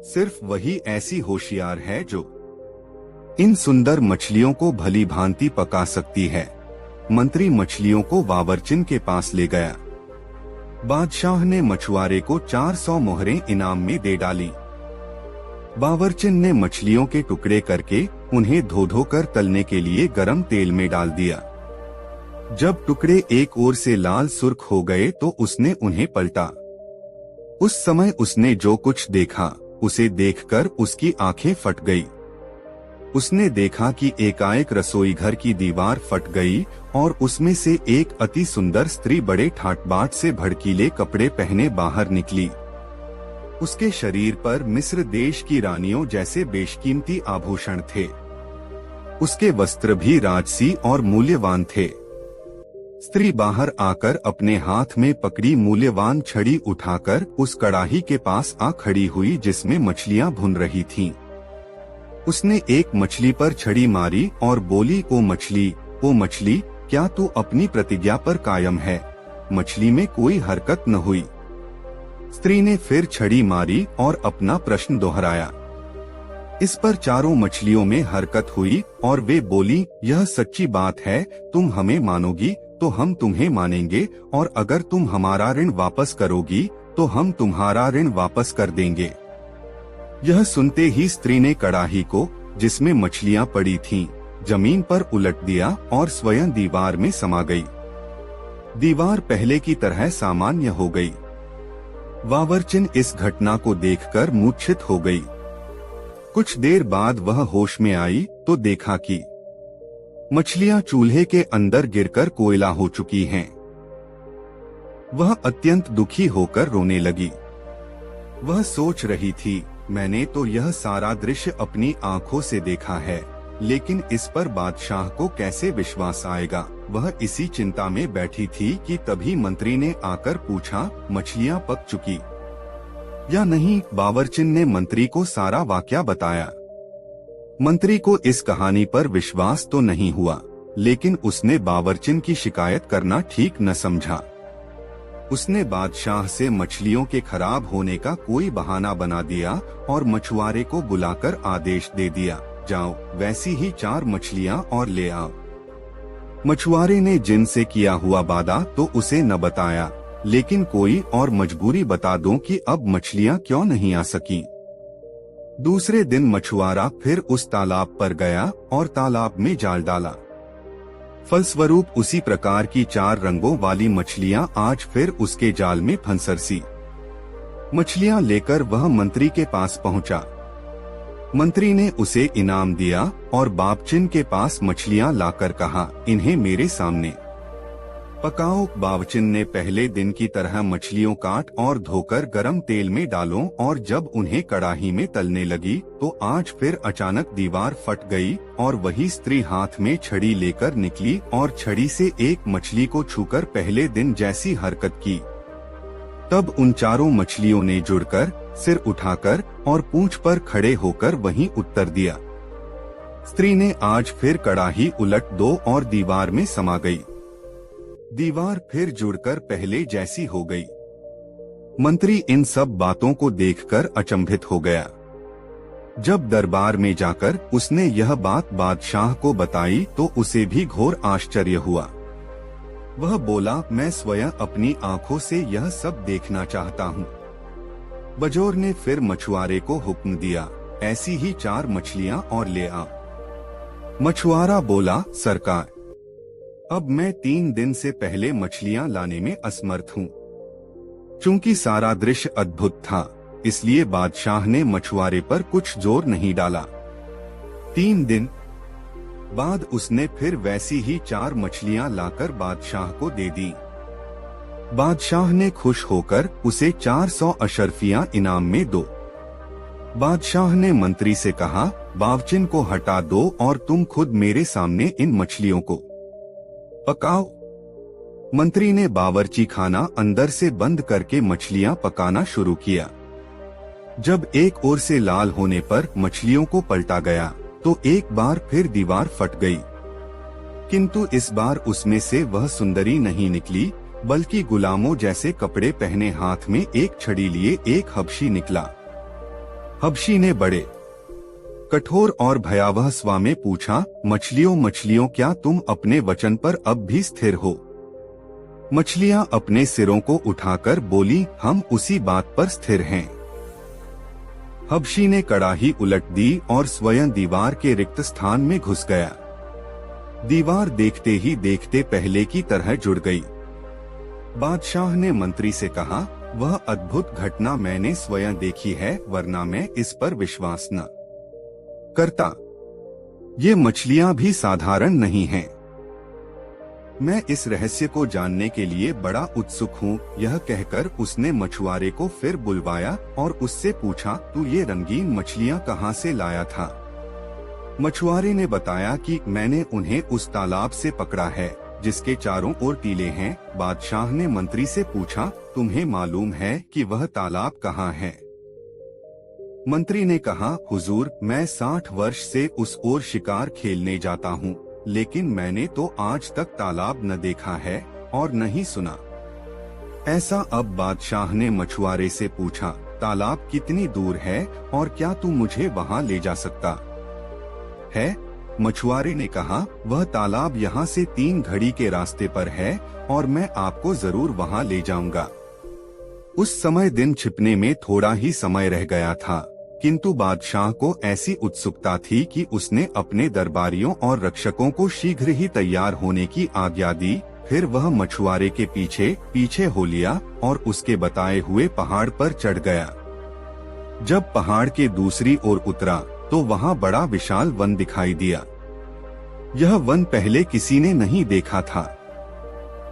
सिर्फ वही ऐसी होशियार है जो इन सुंदर मछलियों को भली भांति पका सकती है। मंत्री मछलियों को बावर्चिन के पास ले गया। बादशाह ने मछुआरे को 400 मोहरें इनाम में दे डाली। बावर्चिन ने मछलियों के टुकड़े करके उन्हें धो धो कर तलने के लिए गरम तेल में डाल दिया। जब टुकड़े एक ओर से लाल सुर्ख हो गए तो उसने उन्हें पलटा। उस समय उसने जो कुछ देखा उसे देखकर उसकी आंखें फट गई। उसने देखा कि एकाएक रसोई घर की दीवार फट गई और उसमें से एक अति सुंदर स्त्री बड़े ठाट-बाट से भड़कीले कपड़े पहने बाहर निकली। उसके शरीर पर मिस्र देश की रानियों जैसे बेशकीमती आभूषण थे। उसके वस्त्र भी राजसी और मूल्यवान थे। स्त्री बाहर आकर अपने हाथ में पकड़ी मूल्यवान छड़ी उठाकर उस कड़ाही के पास आ खड़ी हुई जिसमें मछलियां भुन रही थीं। उसने एक मछली पर छड़ी मारी और बोली, ओ मछली, क्या तू अपनी प्रतिज्ञा पर कायम है? मछली में कोई हरकत न हुई। स्त्री ने फिर छड़ी मारी और अपना प्रश्न दोहराया। इस पर 4 मछलियों में हरकत हुई और वे बोली, यह सच्ची बात है, तुम हमें मानोगी तो हम तुम्हें मानेंगे, और अगर तुम हमारा ऋण वापस करोगी तो हम तुम्हारा ऋण वापस कर देंगे। यह सुनते ही स्त्री ने कड़ाही को, जिसमें मछलियां पड़ी थीं, जमीन पर उलट दिया और स्वयं दीवार में समा गई। दीवार पहले की तरह सामान्य हो गई। बावर्चिन इस घटना को देखकर मूर्छित हो गई। कुछ देर बाद वह होश में आई तो देखा कि मछलियां चूल्हे के अंदर गिरकर कोयला हो चुकी हैं। वह अत्यंत दुखी होकर रोने लगी। वह सोच रही थी, मैंने तो यह सारा दृश्य अपनी आंखों से देखा है, लेकिन इस पर बादशाह को कैसे विश्वास आएगा। वह इसी चिंता में बैठी थी कि तभी मंत्री ने आकर पूछा, मछलियाँ पक चुकी या नहीं। बावर्चिन ने मंत्री को सारा वाकया बताया। मंत्री को इस कहानी पर विश्वास तो नहीं हुआ, लेकिन उसने बावर्चिन की शिकायत करना ठीक न समझा। उसने बादशाह से मछलियों के खराब होने का कोई बहाना बना दिया और मछुआरे को बुलाकर आदेश दे दिया, जाओ वैसी ही 4 मछलियां और ले आओ। मछुआरे ने जिनसे किया हुआ वादा तो उसे न बताया, लेकिन कोई और मजबूरी बता दूं कि अब मछलियां क्यों नहीं आ सकी। दूसरे दिन मछुआरा फिर उस तालाब पर गया और तालाब में जाल डाला। फलस्वरूप उसी प्रकार की 4 रंगों वाली मछलियां आज फिर उसके जाल में फंसरसी। मछलियां लेकर वह मंत्री के पास पहुंचा। मंत्री ने उसे इनाम दिया और बावर्चिन के पास मछलियां लाकर कहा, इन्हें मेरे सामने पकाओ। बावर्चिन ने पहले दिन की तरह मछलियों काट और धोकर गरम तेल में डालो और जब उन्हें कड़ाही में तलने लगी तो आज फिर अचानक दीवार फट गई और वही स्त्री हाथ में छड़ी लेकर निकली और छड़ी से एक मछली को छूकर पहले दिन जैसी हरकत की। तब उन 4 मछलियों ने जुड़कर, सिर उठाकर और पूंछ पर खड़े होकर वहीं उत्तर दिया। स्त्री ने आज फिर कड़ाही उलट दो और दीवार में समा गई। दीवार फिर जुड़कर पहले जैसी हो गई। मंत्री इन सब बातों को देखकर अचंभित हो गया। जब दरबार में जाकर उसने यह बात बादशाह को बताई तो उसे भी घोर आश्चर्य हुआ। वह बोला, मैं स्वयं अपनी आंखों से यह सब देखना चाहता हूँ। बजोर ने फिर मछुआरे को हुक्म दिया, ऐसी ही 4 मछलियाँ और ले आ। मछुआरा बोला, सरकार अब मैं 3 दिन से पहले मछलियां लाने में असमर्थ हूँ। चूंकि सारा दृश्य अद्भुत था, इसलिए बादशाह ने मछुआरे पर कुछ जोर नहीं डाला। 3 दिन बाद उसने फिर वैसी ही 4 मछलियां लाकर बादशाह को दे दी। बादशाह ने खुश होकर उसे 400 अशर्फियां इनाम में दो। बादशाह ने मंत्री से कहा, बावर्चिन को हटा दो और तुम खुद मेरे सामने इन मछलियों को पकाओ। मंत्री ने बावर्ची खाना अंदर से बंद करके मछलियां पकाना शुरू किया। जब एक ओर से लाल होने पर मछलियों को पलटा गया तो एक बार फिर दीवार फट गई, किंतु इस बार उसमें से वह सुंदरी नहीं निकली, बल्कि गुलामों जैसे कपड़े पहने हाथ में एक छड़ी लिए एक हबशी निकला। हबशी ने बड़े कठोर और भयावह स्वर में पूछा, मछलियों मछलियों क्या तुम अपने वचन पर अब भी स्थिर हो? मछलियां अपने सिरों को उठाकर बोली, हम उसी बात पर स्थिर हैं। हबशी ने कड़ाही उलट दी और स्वयं दीवार के रिक्त स्थान में घुस गया। दीवार देखते ही देखते पहले की तरह जुड़ गई। बादशाह ने मंत्री से कहा, वह अद्भुत घटना मैंने स्वयं देखी है, वरना मैं इस पर विश्वास न करता। ये मछलियां भी साधारण नहीं हैं। मैं इस रहस्य को जानने के लिए बड़ा उत्सुक हूँ। यह कहकर उसने मछुआरे को फिर बुलवाया और उससे पूछा, तू ये रंगीन मछलियां कहाँ से लाया था? मछुआरे ने बताया कि मैंने उन्हें उस तालाब से पकड़ा है जिसके चारों ओर टीले हैं। बादशाह ने मंत्री से पूछा, तुम्हें मालूम है कि वह तालाब कहाँ है? मंत्री ने कहा, हुजूर, मैं 60 वर्ष से उस ओर शिकार खेलने जाता हूँ, लेकिन मैंने तो आज तक तालाब न देखा है और न ही सुना। ऐसा अब बादशाह ने मछुआरे से पूछा, तालाब कितनी दूर है और क्या तू मुझे वहाँ ले जा सकता है? मछुआरे ने कहा, वह तालाब यहाँ से 3 घड़ी के रास्ते पर है और मैं आपको जरूर वहाँ ले जाऊंगा। उस समय दिन छिपने में थोड़ा ही समय रह गया था, किंतु बादशाह को ऐसी उत्सुकता थी कि उसने अपने दरबारियों और रक्षकों को शीघ्र ही तैयार होने की आज्ञा दी। फिर वह मछुआरे के पीछे पीछे हो लिया और उसके बताए हुए पहाड़ पर चढ़ गया। जब पहाड़ के दूसरी ओर उतरा तो वहाँ बड़ा विशाल वन दिखाई दिया। यह वन पहले किसी ने नहीं देखा था।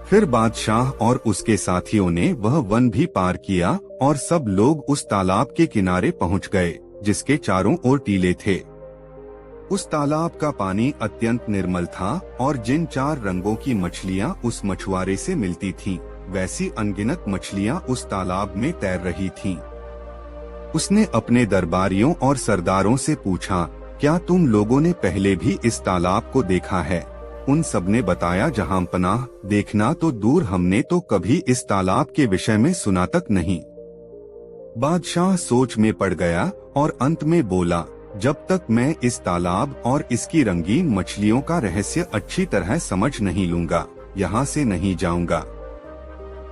फिर बादशाह और उसके साथियों ने वह वन भी पार किया और सब लोग उस तालाब के किनारे पहुंच गए जिसके चारों ओर टीले थे। उस तालाब का पानी अत्यंत निर्मल था और जिन 4 रंगों की मछलियाँ उस मछुआरे से मिलती थीं, वैसी अनगिनत मछलियाँ उस तालाब में तैर रही थीं। उसने अपने दरबारियों और सरदारों से पूछा, क्या तुम लोगों ने पहले भी इस तालाब को देखा है? उन सबने बताया, जहांपनाह, देखना तो दूर, हमने तो कभी इस तालाब के विषय में सुना तक नहीं। बादशाह सोच में पड़ गया और अंत में बोला, जब तक मैं इस तालाब और इसकी रंगीन मछलियों का रहस्य अच्छी तरह समझ नहीं लूंगा, यहाँ से नहीं जाऊंगा।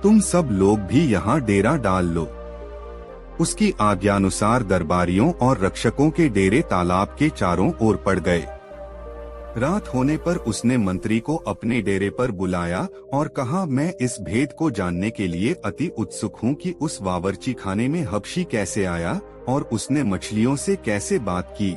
तुम सब लोग भी यहाँ डेरा डाल लो। उसकी आज्ञानुसार दरबारियों और रक्षकों के डेरे तालाब के चारों ओर पड़ गए। रात होने पर उसने मंत्री को अपने डेरे पर बुलाया और कहा, मैं इस भेद को जानने के लिए अति उत्सुक हूँ कि उस बावर्ची खाने में हबशी कैसे आया और उसने मछलियों से कैसे बात की।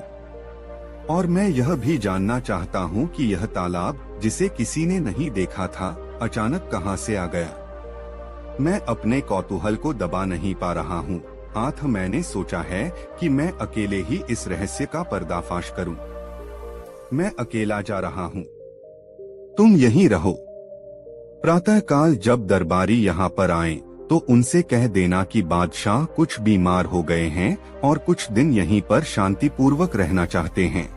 और मैं यह भी जानना चाहता हूँ कि यह तालाब, जिसे किसी ने नहीं देखा था, अचानक कहाँ से आ गया। मैं अपने कौतूहल को दबा नहीं पा रहा हूँ। आठ मैंने सोचा है कि मैं अकेले ही इस रहस्य का पर्दाफाश करूं। मैं अकेला जा रहा हूं, तुम यहीं रहो। प्रातःकाल जब दरबारी यहाँ पर आए तो उनसे कह देना कि बादशाह कुछ बीमार हो गए हैं और कुछ दिन यहीं पर शांतिपूर्वक रहना चाहते हैं।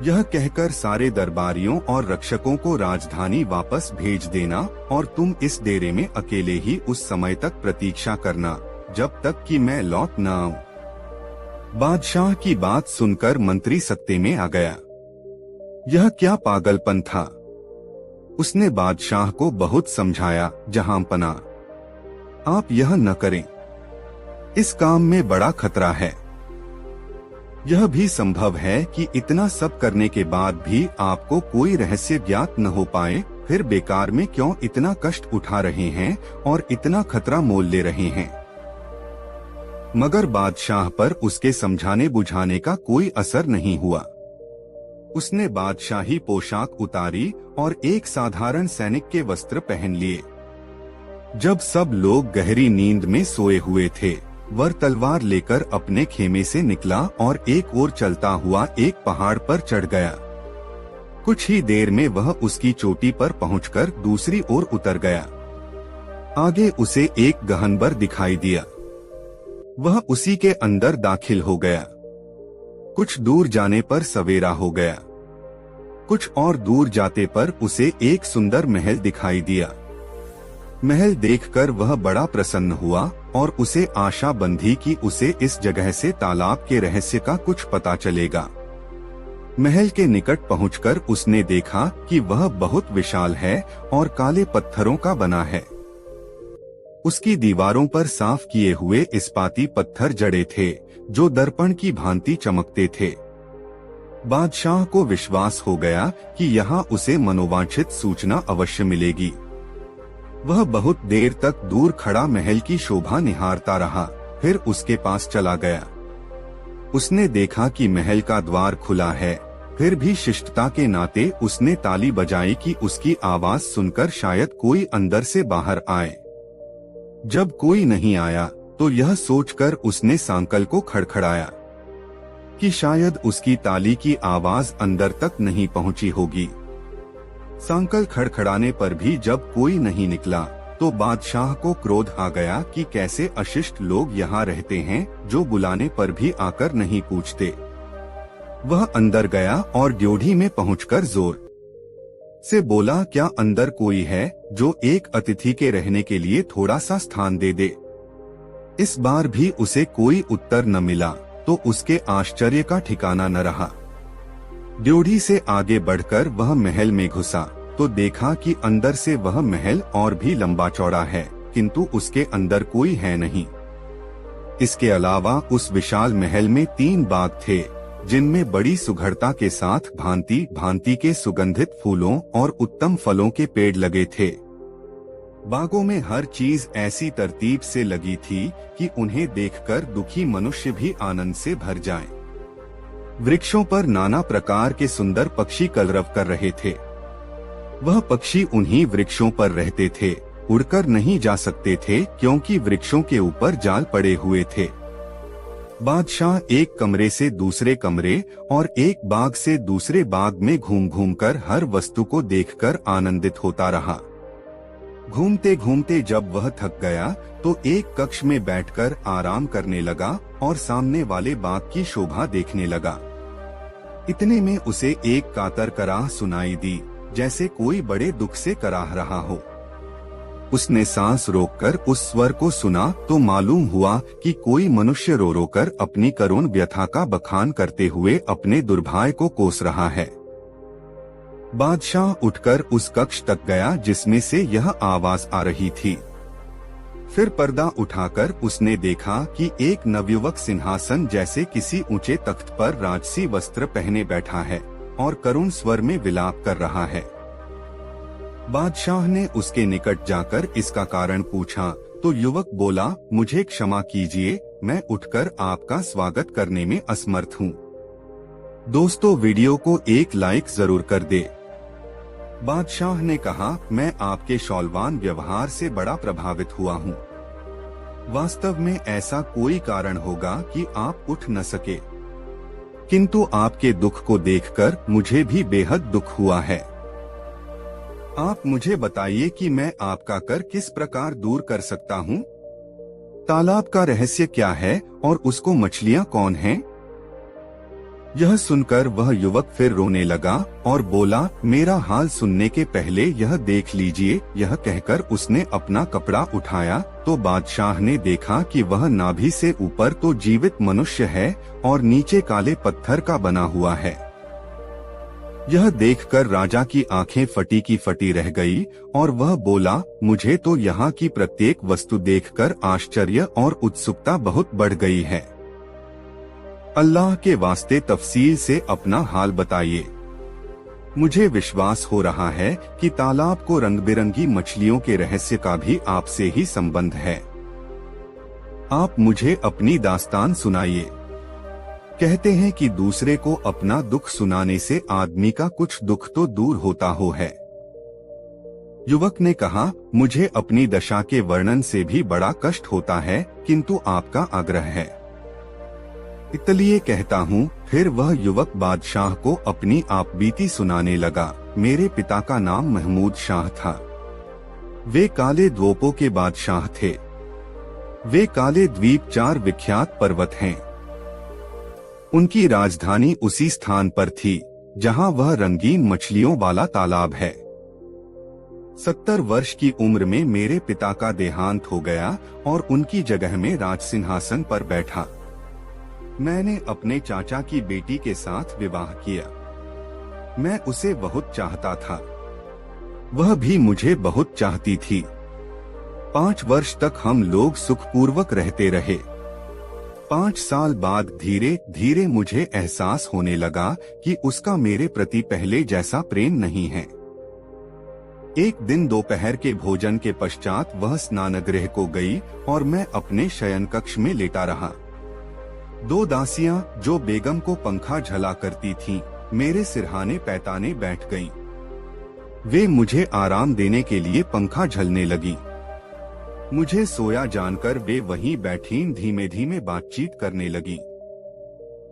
यह कहकर सारे दरबारियों और रक्षकों को राजधानी वापस भेज देना और तुम इस डेरे में अकेले ही उस समय तक प्रतीक्षा करना जब तक कि मैं लौट न आऊं। बादशाह की बात सुनकर मंत्री सत्ते में आ गया। यह क्या पागलपन था। उसने बादशाह को बहुत समझाया, जहांपना, आप यह न करें, इस काम में बड़ा खतरा है। यह भी संभव है कि इतना सब करने के बाद भी आपको कोई रहस्य ज्ञात न हो पाए, फिर बेकार में क्यों इतना कष्ट उठा रहे हैं और इतना खतरा मोल ले रहे हैं। मगर बादशाह पर उसके समझाने बुझाने का कोई असर नहीं हुआ। उसने बादशाही पोशाक उतारी और एक साधारण सैनिक के वस्त्र पहन लिए। जब सब लोग गहरी नींद में सोए हुए थे, वह तलवार लेकर अपने खेमे से निकला और एक ओर चलता हुआ एक पहाड़ पर चढ़ गया। कुछ ही देर में वह उसकी चोटी पर पहुंचकर दूसरी ओर उतर गया। आगे उसे एक गहनबर दिखाई दिया। वह उसी के अंदर दाखिल हो गया। कुछ दूर जाने पर सवेरा हो गया। कुछ और दूर जाते पर उसे एक सुंदर महल दिखाई दिया। महल देखकर वह बड़ा प्रसन्न हुआ और उसे आशा बंधी कि उसे इस जगह से तालाब के रहस्य का कुछ पता चलेगा। महल के निकट पहुंचकर उसने देखा कि वह बहुत विशाल है और काले पत्थरों का बना है। उसकी दीवारों पर साफ किए हुए इस्पाती पत्थर जड़े थे जो दर्पण की भांति चमकते थे। बादशाह को विश्वास हो गया कि यहाँ उसे मनोवांछित सूचना अवश्य मिलेगी। वह बहुत देर तक दूर खड़ा महल की शोभा निहारता रहा, फिर उसके पास चला गया। उसने देखा कि महल का द्वार खुला है, फिर भी शिष्टता के नाते उसने ताली बजाई कि उसकी आवाज सुनकर शायद कोई अंदर से बाहर आए। जब कोई नहीं आया तो यह सोचकर उसने सांकल को खड़खड़ाया कि शायद उसकी ताली की आवाज अंदर तक नहीं पहुंची होगी। सांकल खड़खड़ाने पर भी जब कोई नहीं निकला तो बादशाह को क्रोध आ गया कि कैसे अशिष्ट लोग यहाँ रहते हैं जो बुलाने पर भी आकर नहीं पूछते। वह अंदर गया और ड्योढ़ी में पहुंचकर जोर से बोला, क्या अंदर कोई है जो एक अतिथि के रहने के लिए थोड़ा सा स्थान दे दे। इस बार भी उसे कोई उत्तर न मिला तो उसके आश्चर्य का ठिकाना न रहा। ड्योढ़ी से आगे बढ़कर वह महल में घुसा तो देखा कि अंदर से वह महल और भी लंबा चौड़ा है, किंतु उसके अंदर कोई है नहीं। इसके अलावा उस विशाल महल में 3 बाग थे जिनमें बड़ी सुघड़ता के साथ भांति भांति के सुगंधित फूलों और उत्तम फलों के पेड़ लगे थे। बागों में हर चीज ऐसी तरतीब से लगी थी कि उन्हें देखकर दुखी मनुष्य भी आनंद से भर जाएं। वृक्षों पर नाना प्रकार के सुंदर पक्षी कलरव कर रहे थे। वह पक्षी उन्हीं वृक्षों पर रहते थे, उड़कर नहीं जा सकते थे क्योंकि वृक्षों के ऊपर जाल पड़े हुए थे। बादशाह एक कमरे से दूसरे कमरे और एक बाग से दूसरे बाग में घूम घूम कर हर वस्तु को देखकर आनंदित होता रहा। घूमते घूमते जब वह थक गया तो एक कक्ष में बैठकर आराम करने लगा और सामने वाले बाग की शोभा देखने लगा। इतने में उसे एक कातर कराह सुनाई दी, जैसे कोई बड़े दुख से कराह रहा हो। उसने सांस रोककर उस स्वर को सुना तो मालूम हुआ कि कोई मनुष्य रो रो कर अपनी करुण व्यथा का बखान करते हुए अपने दुर्भाग्य को कोस रहा है। बादशाह उठकर उस कक्ष तक गया जिसमें से यह आवाज आ रही थी। फिर पर्दा उठाकर उसने देखा कि एक नवयुवक सिंहासन जैसे किसी ऊंचे तख्त पर राजसी वस्त्र पहने बैठा है और करुण स्वर में विलाप कर रहा है। बादशाह ने उसके निकट जाकर इसका कारण पूछा तो युवक बोला, मुझे क्षमा कीजिए, मैं उठकर आपका स्वागत करने में असमर्थ हूँ। दोस्तों, वीडियो को एक लाइक जरूर कर दे। बादशाह ने कहा, मैं आपके शौलवान व्यवहार से बड़ा प्रभावित हुआ हूँ। वास्तव में ऐसा कोई कारण होगा कि आप उठ न सके, किंतु आपके दुख को देखकर मुझे भी बेहद दुख हुआ है। आप मुझे बताइए कि मैं आपका कर किस प्रकार दूर कर सकता हूँ। तालाब का रहस्य क्या है और उसको मछलियाँ कौन हैं? यह सुनकर वह युवक फिर रोने लगा और बोला, मेरा हाल सुनने के पहले यह देख लीजिए। यह कहकर उसने अपना कपड़ा उठाया तो बादशाह ने देखा कि वह नाभि से ऊपर तो जीवित मनुष्य है और नीचे काले पत्थर का बना हुआ है। यह देखकर राजा की आंखें फटी की फटी रह गई और वह बोला, मुझे तो यहाँ की प्रत्येक वस्तु देखकर आश्चर्य और उत्सुकता बहुत बढ़ गई है। अल्लाह के वास्ते तफसील से अपना हाल बताइए। मुझे विश्वास हो रहा है कि तालाब को रंग बिरंगी मछलियों के रहस्य का भी आपसे ही संबंध है। आप मुझे अपनी दास्तान सुनाइए। कहते हैं कि दूसरे को अपना दुख सुनाने से आदमी का कुछ दुख तो दूर होता हो है। युवक ने कहा, मुझे अपनी दशा के वर्णन से भी बड़ा कष्ट होता है, किंतु आपका आग्रह है इसलिए कहता हूँ। फिर वह युवक बादशाह को अपनी आपबीती सुनाने लगा। मेरे पिता का नाम महमूद शाह था। वे काले द्वीपों के बादशाह थे। वे काले द्वीप 4 विख्यात पर्वत हैं। उनकी राजधानी उसी स्थान पर थी जहाँ वह रंगीन मछलियों वाला तालाब है। 70 वर्ष की उम्र में मेरे पिता का देहांत हो गया और उनकी जगह में राज सिंहासन पर बैठा। मैंने अपने चाचा की बेटी के साथ विवाह किया। मैं उसे बहुत चाहता था, वह भी मुझे बहुत चाहती थी। 5 वर्ष तक हम लोग सुखपूर्वक रहते रहे। 5 साल बाद धीरे धीरे मुझे एहसास होने लगा कि उसका मेरे प्रति पहले जैसा प्रेम नहीं है। एक दिन दोपहर के भोजन के पश्चात वह स्नानगृह को गई और मैं अपने शयन कक्ष में लेटा रहा। 2 दासियां जो बेगम को पंखा झला करती थीं, मेरे सिरहाने पैताने बैठ गईं। वे मुझे आराम देने के लिए पंखा झलने लगी। मुझे सोया जानकर वे वहीं बैठी धीमे धीमे बातचीत करने लगी।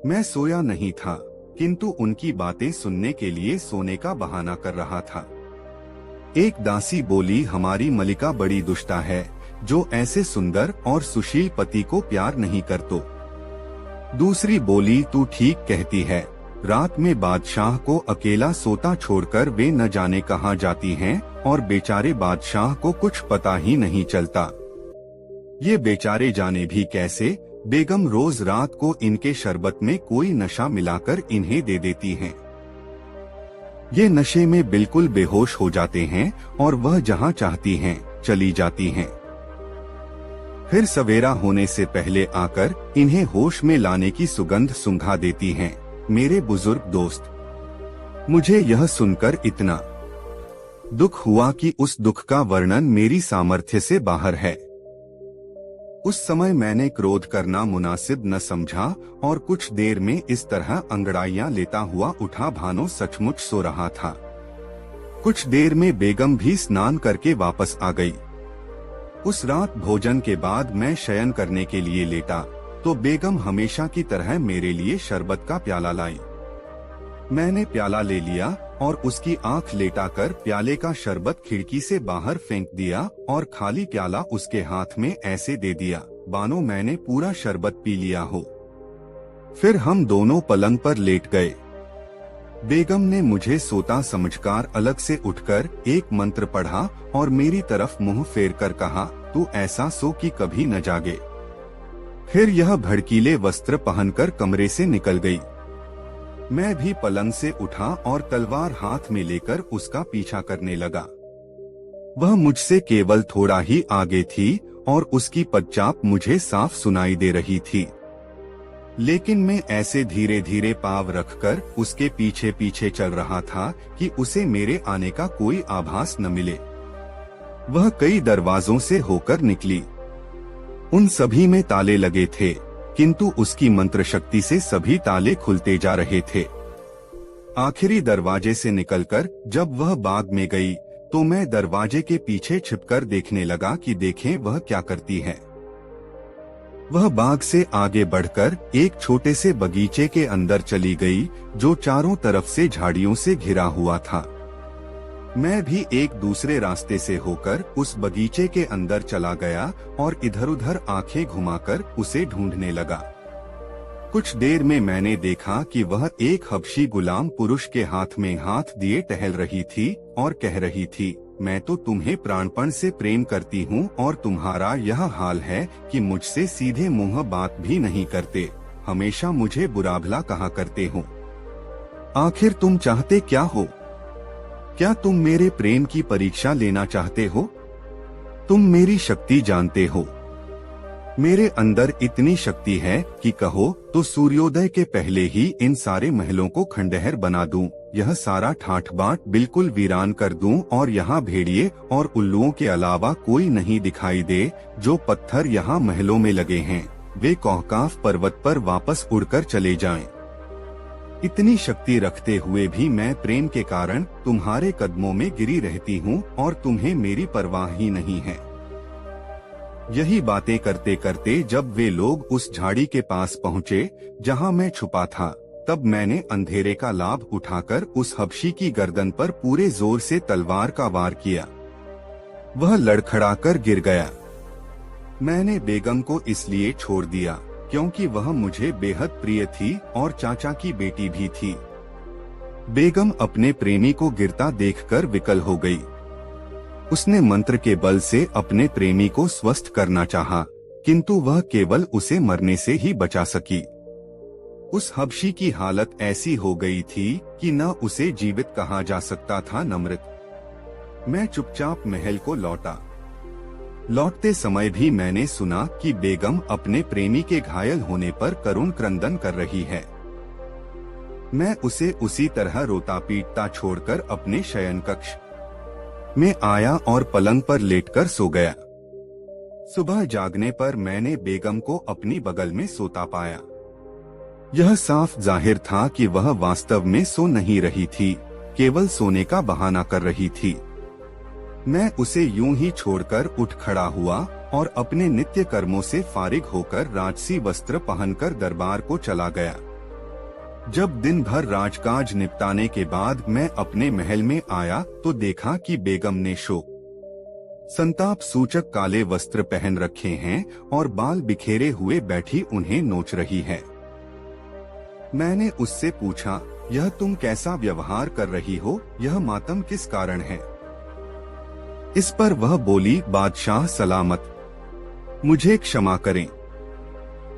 मैं सोया नहीं था, किंतु उनकी बातें सुनने के लिए सोने का बहाना कर रहा था। एक दासी बोली, हमारी मलिका बड़ी दुष्टा है, जो ऐसे सुंदर और सुशील पति को प्यार नहीं करतो। दूसरी बोली, तू ठीक कहती है। रात में बादशाह को अकेला सोता छोड़कर वे न जाने कहाँ जाती हैं और बेचारे बादशाह को कुछ पता ही नहीं चलता। ये बेचारे जाने भी कैसे, बेगम रोज रात को इनके शरबत में कोई नशा मिलाकर इन्हें दे देती हैं। ये नशे में बिल्कुल बेहोश हो जाते हैं और वह जहाँ चाहती हैं चली जाती हैं। फिर सवेरा होने से पहले आकर इन्हें होश में लाने की सुगंध सूंघा देती हैं। मेरे बुजुर्ग दोस्त, मुझे यह सुनकर इतना दुख हुआ कि उस दुख का वर्णन मेरी सामर्थ्य से बाहर है। उस समय मैंने क्रोध करना मुनासिब न समझा और कुछ देर में इस तरह अंगड़ाइयां लेता हुआ उठा, भानो सचमुच सो रहा था। कुछ देर में बेगम भी स्नान करके वापस आ गई। उस रात भोजन के बाद मैं शयन करने के लिए लेटा तो बेगम हमेशा की तरह मेरे लिए शरबत का प्याला लाई। मैंने प्याला ले लिया और उसकी आंख लेटाकर प्याले का शरबत खिड़की से बाहर फेंक दिया और खाली प्याला उसके हाथ में ऐसे दे दिया मानो मैंने पूरा शरबत पी लिया हो। फिर हम दोनों पलंग पर लेट गए। बेगम ने मुझे सोता समझकर अलग से उठकर एक मंत्र पढ़ा और मेरी तरफ मुंह फेर कर कहा, तू ऐसा सो कि कभी न जागे। फिर यह भड़कीले वस्त्र पहनकर कमरे से निकल गई। मैं भी पलंग से उठा और तलवार हाथ में लेकर उसका पीछा करने लगा। वह मुझसे केवल थोड़ा ही आगे थी और उसकी पदचाप मुझे साफ सुनाई दे रही थी, लेकिन मैं ऐसे धीरे धीरे पाँव रखकर उसके पीछे पीछे चल रहा था कि उसे मेरे आने का कोई आभास न मिले। वह कई दरवाजों से होकर निकली। उन सभी में ताले लगे थे, किंतु उसकी मंत्र शक्ति से सभी ताले खुलते जा रहे थे। आखिरी दरवाजे से निकलकर जब वह बाग में गई तो मैं दरवाजे के पीछे छिपकर देखने लगा कि देखें वह क्या करती है। वह बाग से आगे बढ़कर एक छोटे से बगीचे के अंदर चली गई जो चारों तरफ से झाड़ियों से घिरा हुआ था। मैं भी एक दूसरे रास्ते से होकर उस बगीचे के अंदर चला गया और इधर उधर आंखें घुमाकर उसे ढूंढने लगा। कुछ देर में मैंने देखा कि वह एक हबशी गुलाम पुरुष के हाथ में हाथ दिए टहल रही थी और कह रही थी, मैं तो तुम्हें प्राणपण से प्रेम करती हूँ और तुम्हारा यह हाल है कि मुझसे सीधे मुंह बात भी नहीं करते, हमेशा मुझे बुरा भला कहा करते हो। आखिर तुम चाहते क्या हो? क्या तुम मेरे प्रेम की परीक्षा लेना चाहते हो? तुम मेरी शक्ति जानते हो। मेरे अंदर इतनी शक्ति है कि कहो तो सूर्योदय के पहले ही इन सारे महलों को खंडहर बना दूं, यह सारा ठाठ बाट बिल्कुल वीरान कर दूं और यहाँ भेड़िए और उल्लुओं के अलावा कोई नहीं दिखाई दे। जो पत्थर यहाँ महलों में लगे हैं वे कौहकाफ पर्वत पर वापस उड़कर चले जाएं। इतनी शक्ति रखते हुए भी मैं प्रेम के कारण तुम्हारे कदमों में गिरी रहती हूँ और तुम्हें मेरी परवाह ही नहीं है। यही बातें करते करते जब वे लोग उस झाड़ी के पास पहुँचे जहाँ मैं छुपा था, तब मैंने अंधेरे का लाभ उठाकर उस हबशी की गर्दन पर पूरे जोर से तलवार का वार किया। वह लड़खड़ाकर गिर गया। मैंने बेगम को इसलिए छोड़ दिया क्योंकि वह मुझे बेहद प्रिय थी और चाचा की बेटी भी थी। बेगम अपने प्रेमी को गिरता देखकर विकल हो गई। उसने मंत्र के बल से अपने प्रेमी को स्वस्थ करना चाहा, किंतु वह केवल उसे मरने से ही बचा सकी। उस हबशी की हालत ऐसी हो गई थी कि न उसे जीवित कहा जा सकता था न मृत। मैं चुपचाप महल को लौटा। लौटते समय भी मैंने सुना कि बेगम अपने प्रेमी के घायल होने पर करुण क्रंदन कर रही है। मैं उसे उसी तरह रोता पीटता छोड़कर अपने शयन कक्ष में आया और पलंग पर लेटकर सो गया। सुबह जागने पर मैंने बेगम को अपनी बगल में सोता पाया। यह साफ जाहिर था कि वह वास्तव में सो नहीं रही थी, केवल सोने का बहाना कर रही थी। मैं उसे यूं ही छोड़कर उठ खड़ा हुआ और अपने नित्य कर्मों से फारिग होकर राजसी वस्त्र पहनकर दरबार को चला गया। जब दिन भर राजकाज निपटाने के बाद मैं अपने महल में आया तो देखा कि बेगम ने शोक संताप सूचक काले वस्त्र पहन रखे हैं और बाल बिखेरे हुए बैठी उन्हें नोच रही है। मैंने उससे पूछा, यह तुम कैसा व्यवहार कर रही हो? यह मातम किस कारण है? इस पर वह बोली, बादशाह सलामत, मुझे क्षमा करें।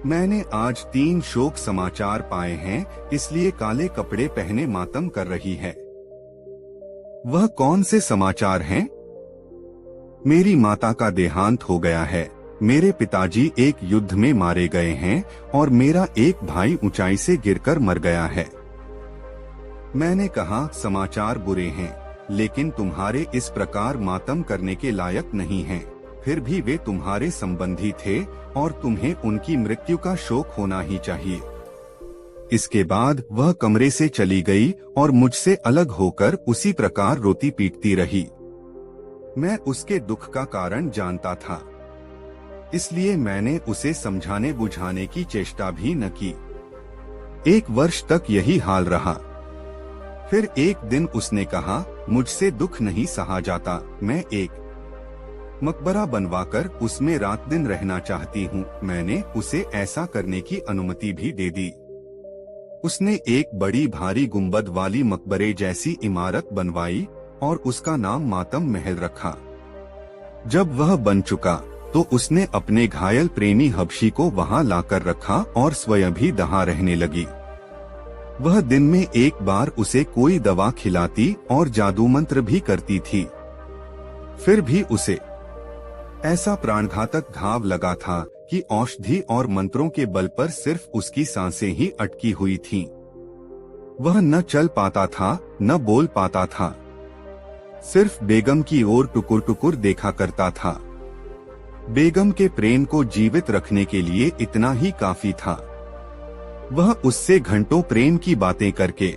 मैंने आज 3 शोक समाचार पाए हैं, इसलिए काले कपड़े पहने मातम कर रही है। वह कौन से समाचार हैं? मेरी माता का देहांत हो गया है, मेरे पिताजी एक युद्ध में मारे गए हैं और मेरा एक भाई ऊंचाई से गिरकर मर गया है। मैंने कहा, समाचार बुरे हैं, लेकिन तुम्हारे इस प्रकार मातम करने के लायक नहीं हैं। फिर भी वे तुम्हारे संबंधी थे और तुम्हें उनकी मृत्यु का शोक होना ही चाहिए। इसके बाद वह कमरे से चली गई और मुझसे अलग होकर उसी प्रकार रोती पीटती रही। मैं उसके दुख का कारण जानता था। इसलिए मैंने उसे समझाने बुझाने की चेष्टा भी न की। 1 वर्ष तक यही हाल रहा। फिर एक दिन उसने कहा, मुझसे दुख नहीं सहा जाता, मैं एक मकबरा बनवाकर उसमें रात दिन रहना चाहती हूँ। मैंने उसे ऐसा करने की अनुमति भी दे दी। उसने एक बड़ी भारी गुंबद वाली मकबरे जैसी इमारत बनवाई और उसका नाम मातम महल रखा। जब वह बन चुका तो उसने अपने घायल प्रेमी हबशी को वहां लाकर रखा और स्वयं भी दहा रहने लगी। वह दिन में एक बार उसे कोई दवा खिलाती और जादू मंत्र भी करती थी। फिर भी उसे ऐसा प्राणघातक घाव लगा था कि औषधि और मंत्रों के बल पर सिर्फ उसकी सांसें ही अटकी हुई थीं। वह न चल पाता था, न बोल पाता था, सिर्फ बेगम की ओर टुकुर टुकुर देखा करता था। बेगम के प्रेम को जीवित रखने के लिए इतना ही काफी था। वह उससे घंटों प्रेम की बातें करके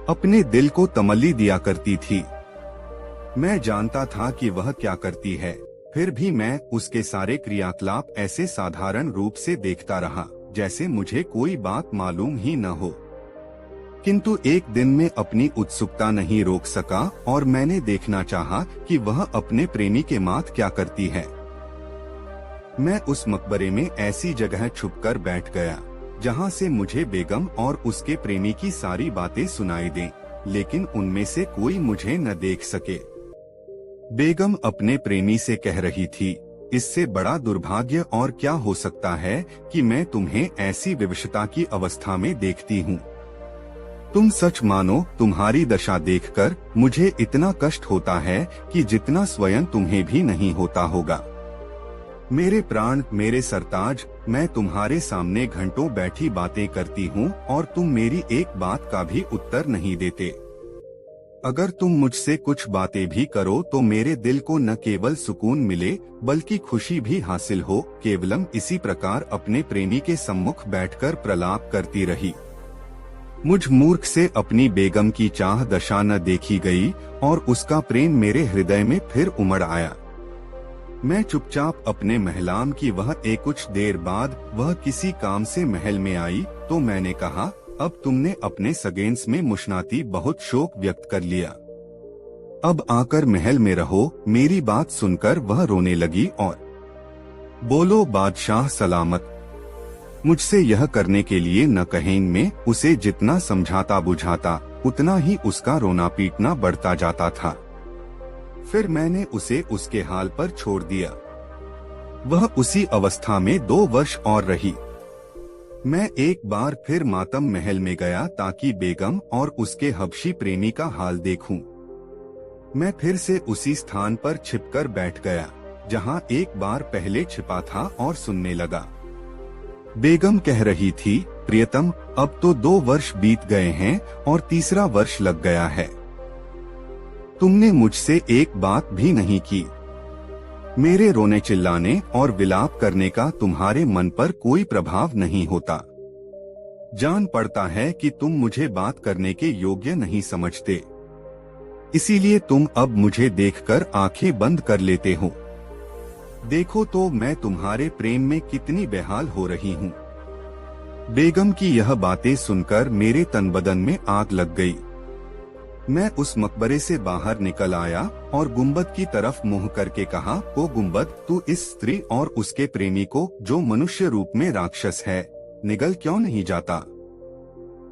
अपने दिल को तमल्ली दिया करती थी। मैं जानता था कि वह क्या करती है, फिर भी मैं उसके सारे क्रियाकलाप ऐसे साधारण रूप से देखता रहा जैसे मुझे कोई बात मालूम ही न हो। किंतु एक दिन में अपनी उत्सुकता नहीं रोक सका और मैंने देखना चाहा कि वह अपने प्रेमी के माथ क्या करती है। मैं उस मकबरे में ऐसी जगह छुपकर बैठ गया जहां से मुझे बेगम और उसके प्रेमी की सारी बातें सुनाई दें, लेकिन उनमें से कोई मुझे न देख सके। बेगम अपने प्रेमी से कह रही थी, इससे बड़ा दुर्भाग्य और क्या हो सकता है कि मैं तुम्हें ऐसी विवशता की अवस्था में देखती हूँ। तुम सच मानो, तुम्हारी दशा देखकर मुझे इतना कष्ट होता है कि जितना स्वयं तुम्हें भी नहीं होता होगा। मेरे प्राण, मेरे सरताज, मैं तुम्हारे सामने घंटों बैठी बातें करती हूँ और तुम मेरी एक बात का भी उत्तर नहीं देते। अगर तुम मुझसे कुछ बातें भी करो तो मेरे दिल को न केवल सुकून मिले बल्कि खुशी भी हासिल हो। केवलम इसी प्रकार अपने प्रेमी के सम्मुख बैठकर प्रलाप करती रही। मुझ मूर्ख से अपनी बेगम की चाह दशा न देखी गई और उसका प्रेम मेरे हृदय में फिर उमड़ आया। मैं चुपचाप अपने महलाम की वह एक कुछ देर बाद वह किसी काम से महल में आई तो मैंने कहा, अब तुमने अपने सगेंस में मुशनाती बहुत शोक व्यक्त कर लिया, अब आकर महल में रहो। मेरी बात सुनकर वह रोने लगी और बोलो, बादशाह सलामत। मुझसे यह करने के लिए न कहें। में उसे जितना समझाता बुझाता उतना ही उसका रोना पीटना बढ़ता जाता था। फिर मैंने उसे उसके हाल पर छोड़ दिया। वह उसी अवस्था में 2 वर्ष और रही। मैं एक बार फिर मातम महल में गया ताकि बेगम और उसके हबशी प्रेमी का हाल देखूं। मैं फिर से उसी स्थान पर छिपकर बैठ गया जहां एक बार पहले छिपा था और सुनने लगा। बेगम कह रही थी, प्रियतम, अब तो 2 वर्ष बीत गए हैं और तीसरा वर्ष लग गया है। तुमने मुझसे एक बात भी नहीं की। मेरे रोने चिल्लाने और विलाप करने का तुम्हारे मन पर कोई प्रभाव नहीं होता। जान पड़ता है कि तुम मुझे बात करने के योग्य नहीं समझते, इसीलिए तुम अब मुझे देखकर आंखें बंद कर लेते हो। देखो तो मैं तुम्हारे प्रेम में कितनी बेहाल हो रही हूँ। बेगम की यह बातें सुनकर मेरे तन बदन में आग लग गई। मैं उस मकबरे से बाहर निकल आया और गुंबद की तरफ मुंह करके कहा, ओ गुंबद, तू इस स्त्री और उसके प्रेमी को, जो मनुष्य रूप में राक्षस है, निगल क्यों नहीं जाता?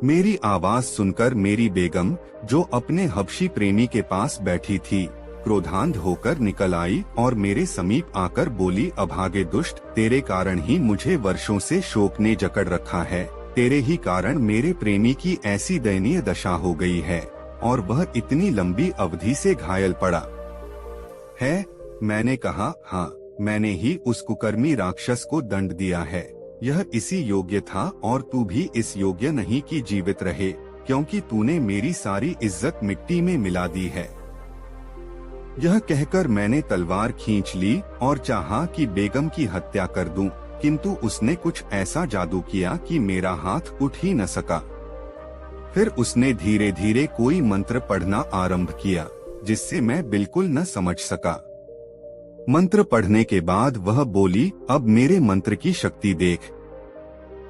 मेरी आवाज सुनकर मेरी बेगम, जो अपने हबशी प्रेमी के पास बैठी थी, क्रोधांध होकर निकल आई और मेरे समीप आकर बोली, अभागे दुष्ट, तेरे कारण ही मुझे वर्षों से शोक ने जकड़ रखा है। तेरे ही कारण मेरे प्रेमी की ऐसी दयनीय दशा हो गई है और वह इतनी लंबी अवधि से घायल पड़ा है। मैंने कहा, हाँ, मैंने ही उस कुकर्मी राक्षस को दंड दिया है। यह इसी योग्य था और तू भी इस योग्य नहीं कि जीवित रहे, क्योंकि तूने मेरी सारी इज्जत मिट्टी में मिला दी है। यह कहकर मैंने तलवार खींच ली और चाहा कि बेगम की हत्या कर दूं, किंतु उसने कुछ ऐसा जादू किया कि मेरा हाथ उठ ही न सका। फिर उसने धीरे धीरे कोई मंत्र पढ़ना आरंभ किया जिससे मैं बिल्कुल न समझ सका। मंत्र पढ़ने के बाद वह बोली, अब मेरे मंत्र की शक्ति देख।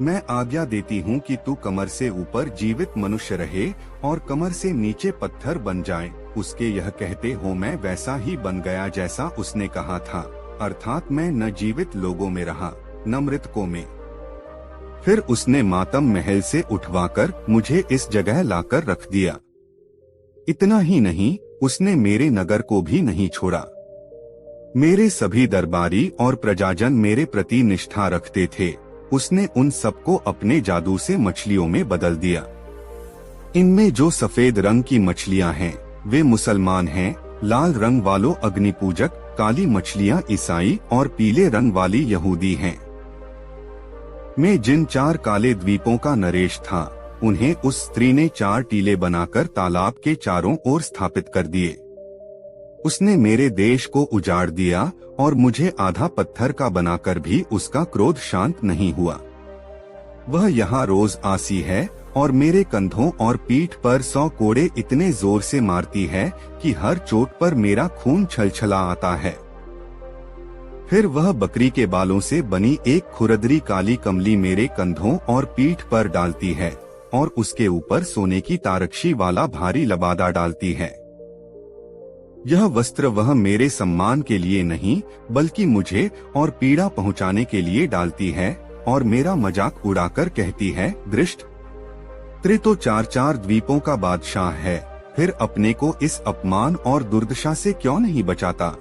मैं आज्ञा देती हूँ कि तू कमर से ऊपर जीवित मनुष्य रहे और कमर से नीचे पत्थर बन जाए। उसके यह कहते हो मैं वैसा ही बन गया जैसा उसने कहा था, अर्थात मैं न जीवित लोगों में रहा न मृतकों में। फिर उसने मातम महल से उठवाकर मुझे इस जगह लाकर रख दिया। इतना ही नहीं, उसने मेरे नगर को भी नहीं छोड़ा। मेरे सभी दरबारी और प्रजाजन मेरे प्रति निष्ठा रखते थे। उसने उन सबको अपने जादू से मछलियों में बदल दिया। इनमें जो सफेद रंग की मछलियां हैं वे मुसलमान हैं, लाल रंग वालों अग्नि पूजक, काली मछलियां ईसाई और पीले रंग वाली यहूदी हैं। मैं जिन 4 काले द्वीपों का नरेश था, उन्हें उस स्त्री ने 4 टीले बनाकर तालाब के चारों ओर स्थापित कर दिए। उसने मेरे देश को उजाड़ दिया और मुझे आधा पत्थर का बनाकर भी उसका क्रोध शांत नहीं हुआ। वह यहाँ रोज आसी है और मेरे कंधों और पीठ पर 100 कोड़े इतने जोर से मारती है कि हर चोट पर मेरा खून छलछला आता है। फिर वह बकरी के बालों से बनी एक खुरदरी काली कमली मेरे कंधों और पीठ पर डालती है और उसके ऊपर सोने की तारकशी वाला भारी लबादा डालती है। यह वस्त्र वह मेरे सम्मान के लिए नहीं बल्कि मुझे और पीड़ा पहुंचाने के लिए डालती है और मेरा मजाक उड़ाकर कहती है, दृष्ट त्रि तो 4 द्वीपों का बादशाह है, फिर अपने को इस अपमान और दुर्दशा से क्यों नहीं बचाता।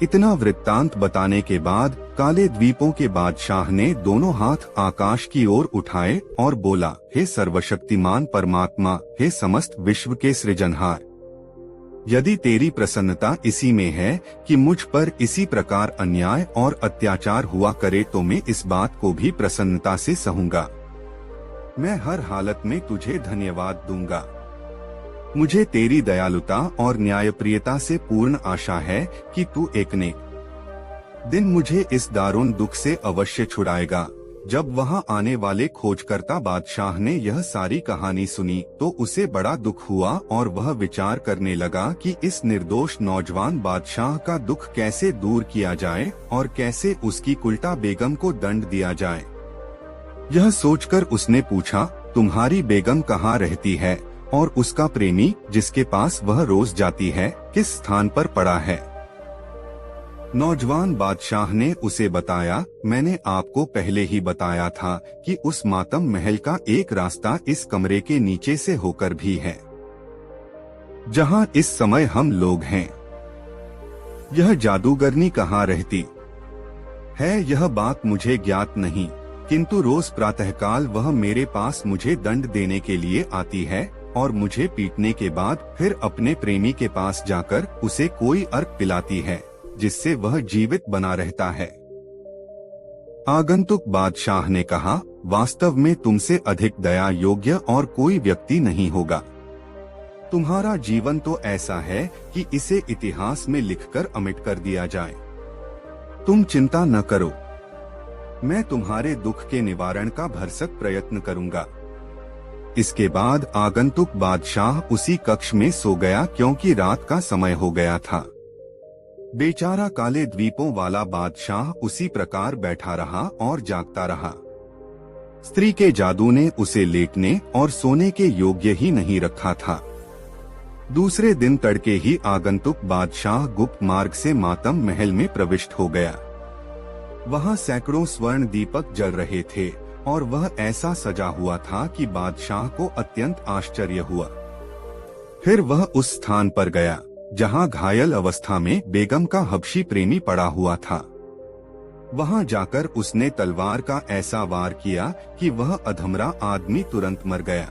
इतना वृत्तांत बताने के बाद काले द्वीपों के बादशाह ने दोनों हाथ आकाश की ओर उठाए और बोला, हे सर्वशक्तिमान परमात्मा, हे समस्त विश्व के सृजनहार, यदि तेरी प्रसन्नता इसी में है कि मुझ पर इसी प्रकार अन्याय और अत्याचार हुआ करे तो मैं इस बात को भी प्रसन्नता से सहूंगा। मैं हर हालत में तुझे धन्यवाद दूंगा। मुझे तेरी दयालुता और न्यायप्रियता से पूर्ण आशा है कि तू एक ने दिन मुझे इस दारुण दुख से अवश्य छुड़ाएगा। जब वहां आने वाले खोजकर्ता बादशाह ने यह सारी कहानी सुनी तो उसे बड़ा दुख हुआ और वह विचार करने लगा कि इस निर्दोष नौजवान बादशाह का दुख कैसे दूर किया जाए और कैसे उसकी कुल्टा बेगम को दंड दिया जाए। यह सोचकर उसने पूछा, तुम्हारी बेगम कहाँ रहती है और उसका प्रेमी जिसके पास वह रोज जाती है किस स्थान पर पड़ा है। नौजवान बादशाह ने उसे बताया, मैंने आपको पहले ही बताया था कि उस मातम महल का एक रास्ता इस कमरे के नीचे से होकर भी है, जहां इस समय हम लोग हैं। यह जादूगरनी कहाँ रहती है यह बात मुझे ज्ञात नहीं, किंतु रोज प्रातःकाल वह मेरे पास मुझे दंड देने के लिए आती है और मुझे पीटने के बाद फिर अपने प्रेमी के पास जाकर उसे कोई अर्क पिलाती है जिससे वह जीवित बना रहता है। आगंतुक बादशाह ने कहा, वास्तव में तुमसे अधिक दया योग्य और कोई व्यक्ति नहीं होगा। तुम्हारा जीवन तो ऐसा है कि इसे इतिहास में लिखकर अमिट कर दिया जाए। तुम चिंता न करो, मैं तुम्हारे दुख के निवारण का भरसक प्रयत्न करूंगा। इसके बाद आगंतुक बादशाह उसी कक्ष में सो गया क्योंकि रात का समय हो गया था। बेचारा काले द्वीपों वाला बादशाह उसी प्रकार बैठा रहा और जागता रहा। स्त्री के जादू ने उसे लेटने और सोने के योग्य ही नहीं रखा था। दूसरे दिन तड़के ही आगंतुक बादशाह गुप्त मार्ग से मातम महल में प्रविष्ट हो गया। वहां सैकड़ों स्वर्ण दीपक जल रहे थे और वह ऐसा सजा हुआ था कि बादशाह को अत्यंत आश्चर्य हुआ। फिर वह उस स्थान पर गया जहां घायल अवस्था में बेगम का हबशी प्रेमी पड़ा हुआ था। वहां जाकर उसने तलवार का ऐसा वार किया कि वह अधमरा आदमी तुरंत मर गया।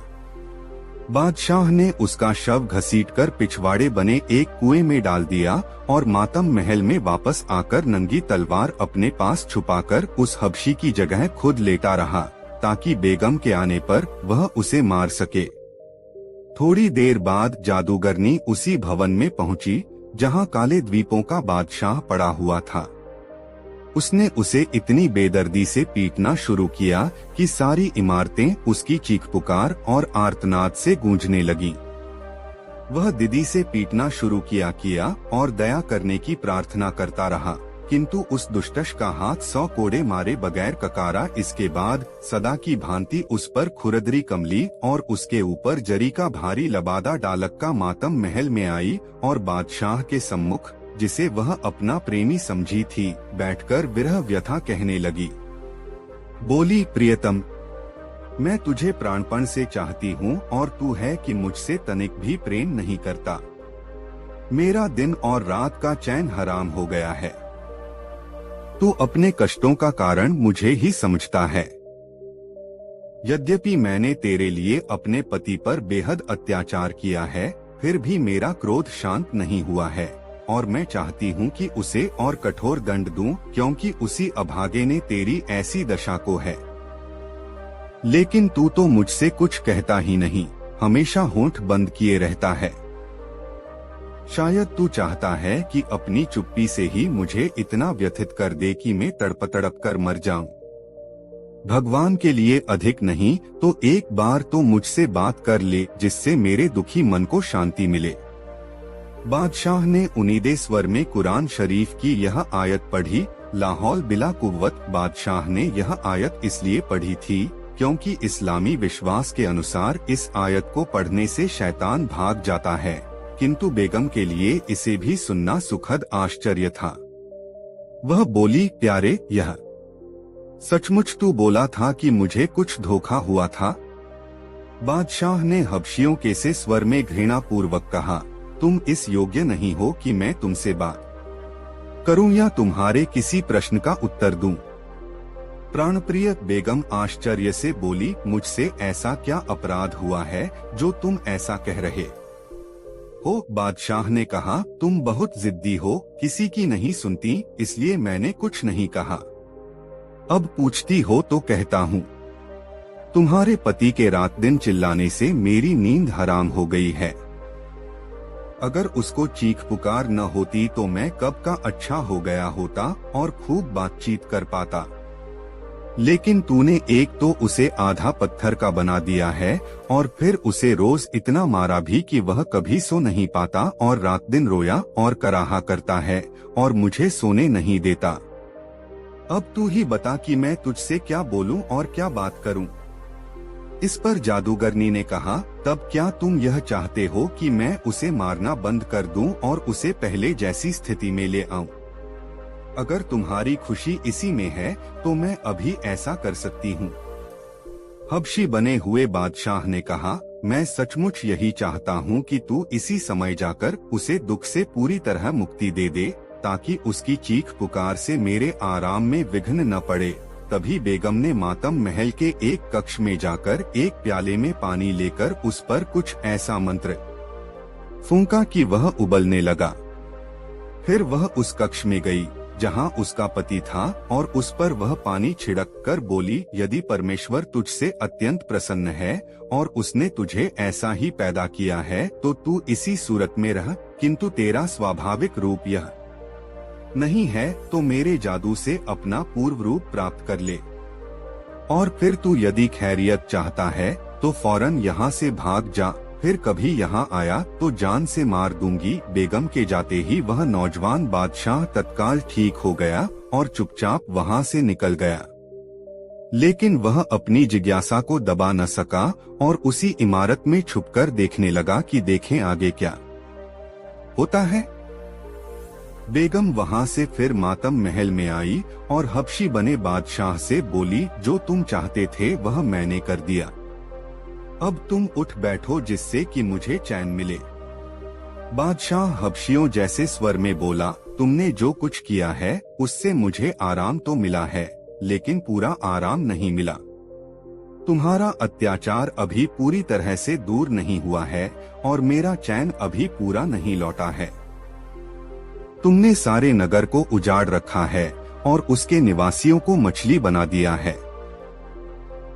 बादशाह ने उसका शव घसीटकर पिछवाड़े बने एक कुएं में डाल दिया और मातम महल में वापस आकर नंगी तलवार अपने पास छुपाकर उस हबशी की जगह खुद लेटा रहा ताकि बेगम के आने पर वह उसे मार सके। थोड़ी देर बाद जादूगरनी उसी भवन में पहुंची जहां काले द्वीपों का बादशाह पड़ा हुआ था। उसने उसे इतनी बेदर्दी से पीटना शुरू किया कि सारी इमारतें उसकी चीख पुकार और आर्तनाद से गूंजने लगीं। वह दीदी से पीटना शुरू किया और दया करने की प्रार्थना करता रहा, किंतु उस दुष्टश का हाथ 100 कोड़े मारे बगैर ककारा। इसके बाद सदा की भांति उस पर खुरदरी कमली और उसके ऊपर जरी का भारी लबादा डालक का मातम महल में आई और बादशाह के सम्मुख, जिसे वह अपना प्रेमी समझी थी, बैठकर विरह व्यथा कहने लगी। बोली, प्रियतम, मैं तुझे प्राणपण से चाहती हूँ और तू है कि मुझसे तनिक भी प्रेम नहीं करता। मेरा दिन और रात का चैन हराम हो गया है। तू अपने कष्टों का कारण मुझे ही समझता है। यद्यपि मैंने तेरे लिए अपने पति पर बेहद अत्याचार किया है, फिर भी मेरा क्रोध शांत नहीं हुआ है और मैं चाहती हूँ कि उसे और कठोर दंड दूं, क्योंकि उसी अभागे ने तेरी ऐसी दशा को है। लेकिन तू तो मुझसे कुछ कहता ही नहीं, हमेशा होंठ बंद किए रहता है। शायद तू चाहता है कि अपनी चुप्पी से ही मुझे इतना व्यथित कर दे कि मैं तड़प तड़प कर मर जाऊं। भगवान के लिए अधिक नहीं तो एक बार तो मुझसे बात कर ले, जिससे मेरे दुखी मन को शांति मिले। बादशाह ने उनीदे स्वर में कुरान शरीफ की यह आयत पढ़ी। लाहौल बिला कुव्वत। बादशाह ने यह आयत इसलिए पढ़ी थी क्योंकि इस्लामी विश्वास के अनुसार इस आयत को पढ़ने से शैतान भाग जाता है, किंतु बेगम के लिए इसे भी सुनना सुखद आश्चर्य था। वह बोली, प्यारे, यह सचमुच तू बोला था कि मुझे कुछ धोखा हुआ था? बादशाह ने हबशियों के से स्वर में घृणा पूर्वक कहा, तुम इस योग्य नहीं हो कि मैं तुमसे बात करूं या तुम्हारे किसी प्रश्न का उत्तर दूं। प्राणप्रिय बेगम आश्चर्य से बोली, मुझसे ऐसा क्या अपराध हुआ है जो तुम ऐसा कह रहे हो? बादशाह ने कहा, तुम बहुत जिद्दी हो, किसी की नहीं सुनती, इसलिए मैंने कुछ नहीं कहा। अब पूछती हो तो कहता हूँ। तुम्हारे पति के रात दिन चिल्लाने से मेरी नींद हराम हो गई है। अगर उसको चीख पुकार न होती तो मैं कब का अच्छा हो गया होता और खूब बातचीत कर पाता। लेकिन तूने एक तो उसे आधा पत्थर का बना दिया है और फिर उसे रोज इतना मारा भी कि वह कभी सो नहीं पाता और रात दिन रोया और कराहा करता है और मुझे सोने नहीं देता। अब तू ही बता कि मैं तुझसे क्या बोलूं और क्या बात करूं। इस पर जादूगरनी ने कहा, तब क्या तुम यह चाहते हो कि मैं उसे मारना बंद कर दूं और उसे पहले जैसी स्थिति में ले आऊं? अगर तुम्हारी खुशी इसी में है तो मैं अभी ऐसा कर सकती हूँ। हबशी बने हुए बादशाह ने कहा, मैं सचमुच यही चाहता हूँ कि तू इसी समय जाकर उसे दुख से पूरी तरह मुक्ति दे दे, ताकि उसकी चीख पुकार से मेरे आराम में विघ्न न पड़े। तभी बेगम ने मातम महल के एक कक्ष में जाकर एक प्याले में पानी लेकर उस पर कुछ ऐसा मंत्र फूंका कि वह उबलने लगा। फिर वह उस कक्ष में गई जहां उसका पति था और उस पर वह पानी छिड़क कर बोली, यदि परमेश्वर तुझसे अत्यंत प्रसन्न है और उसने तुझे ऐसा ही पैदा किया है तो तू इसी सूरत में रह, किंतु तेरा स्वाभाविक रूप यह नहीं है तो मेरे जादू से अपना पूर्व रूप प्राप्त कर ले। और फिर तू यदि खैरियत चाहता है तो फौरन यहाँ से भाग जा, फिर कभी यहाँ आया तो जान से मार दूंगी। बेगम के जाते ही वह नौजवान बादशाह तत्काल ठीक हो गया और चुपचाप वहाँ से निकल गया। लेकिन वह अपनी जिज्ञासा को दबा न सका और उसी इमारत में छुपकर देखने लगा कि देखें आगे क्या होता है। बेगम वहाँ से फिर मातम महल में आई और हबशी बने बादशाह से बोली, जो तुम चाहते थे वह मैंने कर दिया, अब तुम उठ बैठो जिससे कि मुझे चैन मिले। बादशाह हबशियों जैसे स्वर में बोला, तुमने जो कुछ किया है उससे मुझे आराम तो मिला है, लेकिन पूरा आराम नहीं मिला। तुम्हारा अत्याचार अभी पूरी तरह से दूर नहीं हुआ है और मेरा चैन अभी पूरा नहीं लौटा है। तुमने सारे नगर को उजाड़ रखा है और उसके निवासियों को मछली बना दिया है।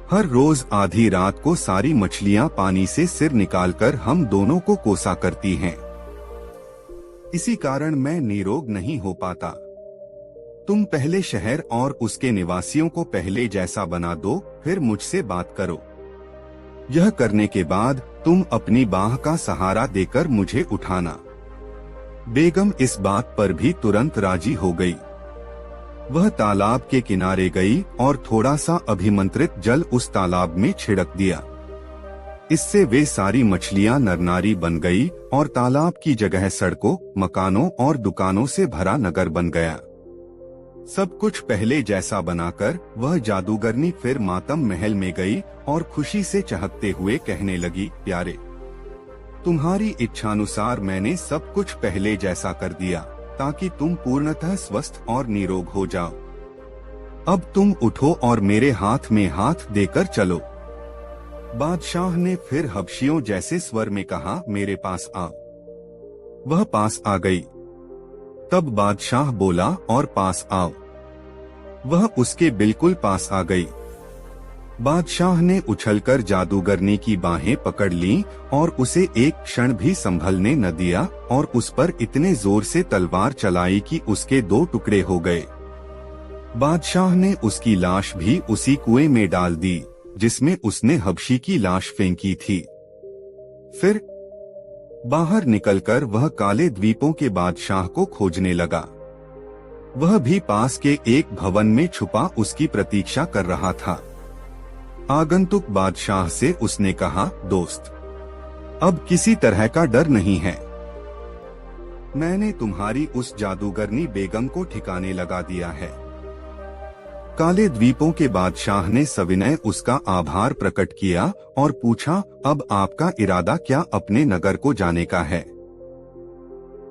हर रोज आधी रात को सारी मछलियां पानी से सिर निकालकर हम दोनों को कोसा करती हैं। इसी कारण मैं निरोग नहीं हो पाता। तुम पहले शहर और उसके निवासियों को पहले जैसा बना दो, फिर मुझसे बात करो। यह करने के बाद तुम अपनी बाह का सहारा देकर मुझे उठाना। बेगम इस बात पर भी तुरंत राजी हो गई। वह तालाब के किनारे गई और थोड़ा सा अभिमंत्रित जल उस तालाब में छिड़क दिया। इससे वे सारी मछलियां नरनारी बन गई और तालाब की जगह सड़कों, मकानों और दुकानों से भरा नगर बन गया। सब कुछ पहले जैसा बनाकर वह जादूगरनी फिर मातम महल में गई और खुशी से चहकते हुए कहने लगी, प्यारे, तुम्हारी इच्छानुसार मैंने सब कुछ पहले जैसा कर दिया ताकि तुम पूर्णतः स्वस्थ और निरोग हो जाओ। अब तुम उठो और मेरे हाथ में हाथ देकर चलो। बादशाह ने फिर हबशियों जैसे स्वर में कहा, मेरे पास आओ। वह पास आ गई। तब बादशाह बोला, और पास आओ। वह उसके बिल्कुल पास आ गई। बादशाह ने उछलकर जादूगरनी की बाहें पकड़ लीं और उसे एक क्षण भी संभलने न दिया और उस पर इतने जोर से तलवार चलाई कि उसके 2 टुकड़े हो गए। बादशाह ने उसकी लाश भी उसी कुएं में डाल दी जिसमें उसने हबशी की लाश फेंकी थी। फिर बाहर निकलकर वह काले द्वीपों के बादशाह को खोजने लगा। वह भी पास के एक भवन में छुपा उसकी प्रतीक्षा कर रहा था। आगंतुक बादशाह से उसने कहा, दोस्त, अब किसी तरह का डर नहीं है। मैंने तुम्हारी उस जादूगरनी बेगम को ठिकाने लगा दिया है। काले द्वीपों के बादशाह ने सविनय उसका आभार प्रकट किया और पूछा, अब आपका इरादा क्या अपने नगर को जाने का है?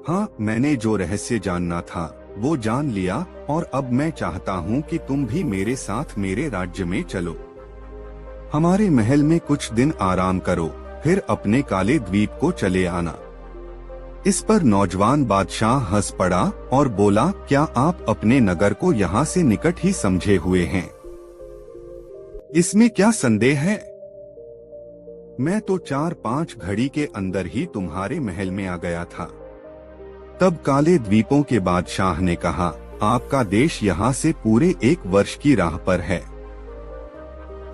हाँ, मैंने जो रहस्य जानना था वो जान लिया और अब मैं चाहता हूँ कि तुम भी मेरे साथ मेरे राज्य में चलो। हमारे महल में कुछ दिन आराम करो, फिर अपने काले द्वीप को चले आना। इस पर नौजवान बादशाह हंस पड़ा और बोला, क्या आप अपने नगर को यहाँ से निकट ही समझे हुए हैं? इसमें क्या संदेह है? मैं तो 4-5 घड़ी के अंदर ही तुम्हारे महल में आ गया था। तब काले द्वीपों के बादशाह ने कहा, आपका देश यहाँ से पूरे 1 वर्ष की राह पर है।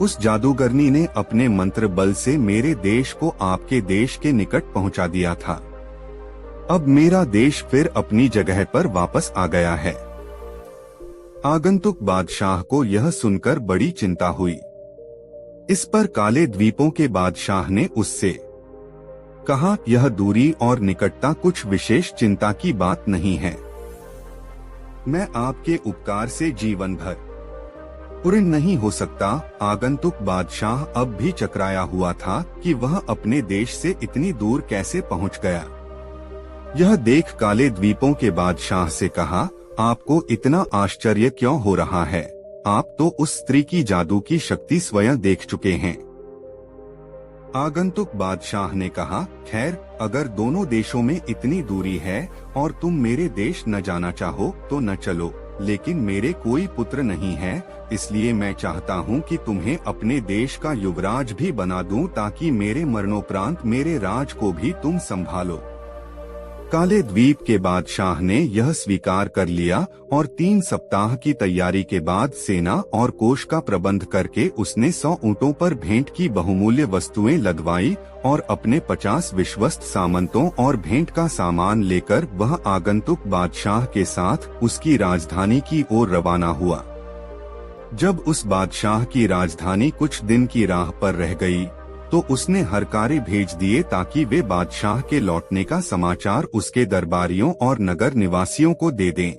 उस जादूगरनी ने अपने मंत्र बल से मेरे देश को आपके देश के निकट पहुंचा दिया था। अब मेरा देश फिर अपनी जगह पर वापस आ गया है। आगंतुक बादशाह को यह सुनकर बड़ी चिंता हुई। इस पर काले द्वीपों के बादशाह ने उससे कहा, यह दूरी और निकटता कुछ विशेष चिंता की बात नहीं है। मैं आपके उपकार से जीवन भर ऋणी नहीं हो सकता। आगंतुक बादशाह अब भी चकराया हुआ था कि वह अपने देश से इतनी दूर कैसे पहुंच गया। यह देख काले द्वीपों के बादशाह से कहा, आपको इतना आश्चर्य क्यों हो रहा है? आप तो उस स्त्री की जादू की शक्ति स्वयं देख चुके हैं। आगंतुक बादशाह ने कहा, खैर, अगर दोनों देशों में इतनी दूरी है और तुम मेरे देश न जाना चाहो तो न चलो, लेकिन मेरे कोई पुत्र नहीं है, इसलिए मैं चाहता हूँ कि तुम्हें अपने देश का युवराज भी बना दूं ताकि मेरे मरणोपरांत मेरे राज को भी तुम संभालो। काले द्वीप के बादशाह ने यह स्वीकार कर लिया और 3 सप्ताह की तैयारी के बाद सेना और कोष का प्रबंध करके उसने 100 ऊंटों पर भेंट की बहुमूल्य वस्तुएं लदवाई और अपने 50 विश्वस्त सामंतों और भेंट का सामान लेकर वह आगंतुक बादशाह के साथ उसकी राजधानी की ओर रवाना हुआ। जब उस बादशाह की राजधानी कुछ दिन की राह पर रह गई तो उसने हरकारे भेज दिए ताकि वे बादशाह के लौटने का समाचार उसके दरबारियों और नगर निवासियों को दे दें।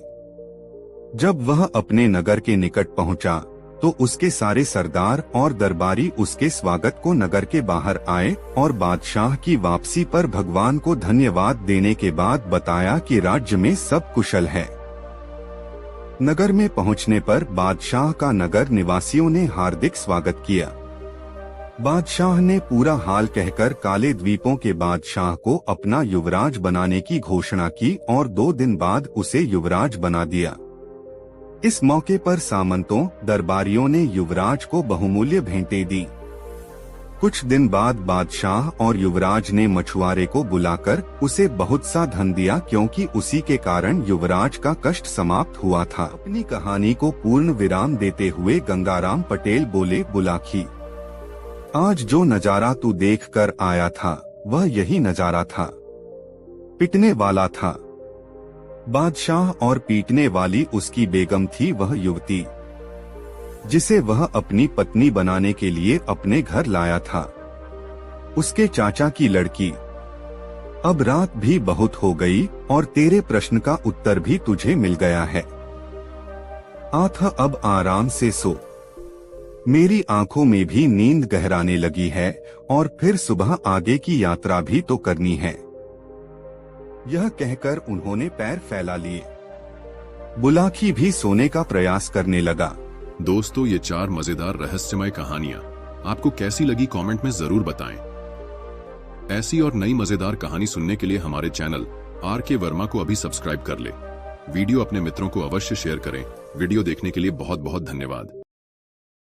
जब वह अपने नगर के निकट पहुंचा तो उसके सारे सरदार और दरबारी उसके स्वागत को नगर के बाहर आए और बादशाह की वापसी पर भगवान को धन्यवाद देने के बाद बताया कि राज्य में सब कुशल है। नगर में पहुंचने पर बादशाह का नगर निवासियों ने हार्दिक स्वागत किया। बादशाह ने पूरा हाल कहकर काले द्वीपों के बादशाह को अपना युवराज बनाने की घोषणा की और 2 दिन बाद उसे युवराज बना दिया। इस मौके पर सामंतों, दरबारियों ने युवराज को बहुमूल्य भेंटें दी। कुछ दिन बाद बादशाह और युवराज ने मछुआरे को बुलाकर उसे बहुत सा धन दिया क्योंकि उसी के कारण युवराज का कष्ट समाप्त हुआ था। अपनी कहानी को पूर्ण विराम देते हुए गंगाराम पटेल बोले, बुलाखी, आज जो नजारा तू देख कर आया था वह यही नजारा था। पिटने वाला था बादशाह और पीटने वाली उसकी बेगम थी वह युवती जिसे वह अपनी पत्नी बनाने के लिए अपने घर लाया था। उसके चाचा की लड़की। अब रात भी बहुत हो गई और तेरे प्रश्न का उत्तर भी तुझे मिल गया है। आथा अब आराम से सो। मेरी आंखों में भी नींद गहराने लगी है और फिर सुबह आगे की यात्रा भी तो करनी है। यह कहकर उन्होंने पैर फैला लिए। बुलाकी भी सोने का प्रयास करने लगा। दोस्तों, ये 4 मजेदार रहस्यमय कहानियां आपको कैसी लगी कमेंट में जरूर बताएं। ऐसी और नई मजेदार कहानी सुनने के लिए हमारे चैनल RK वर्मा को अभी सब्सक्राइब कर ले। वीडियो अपने मित्रों को अवश्य शेयर करें। वीडियो देखने के लिए बहुत बहुत धन्यवाद।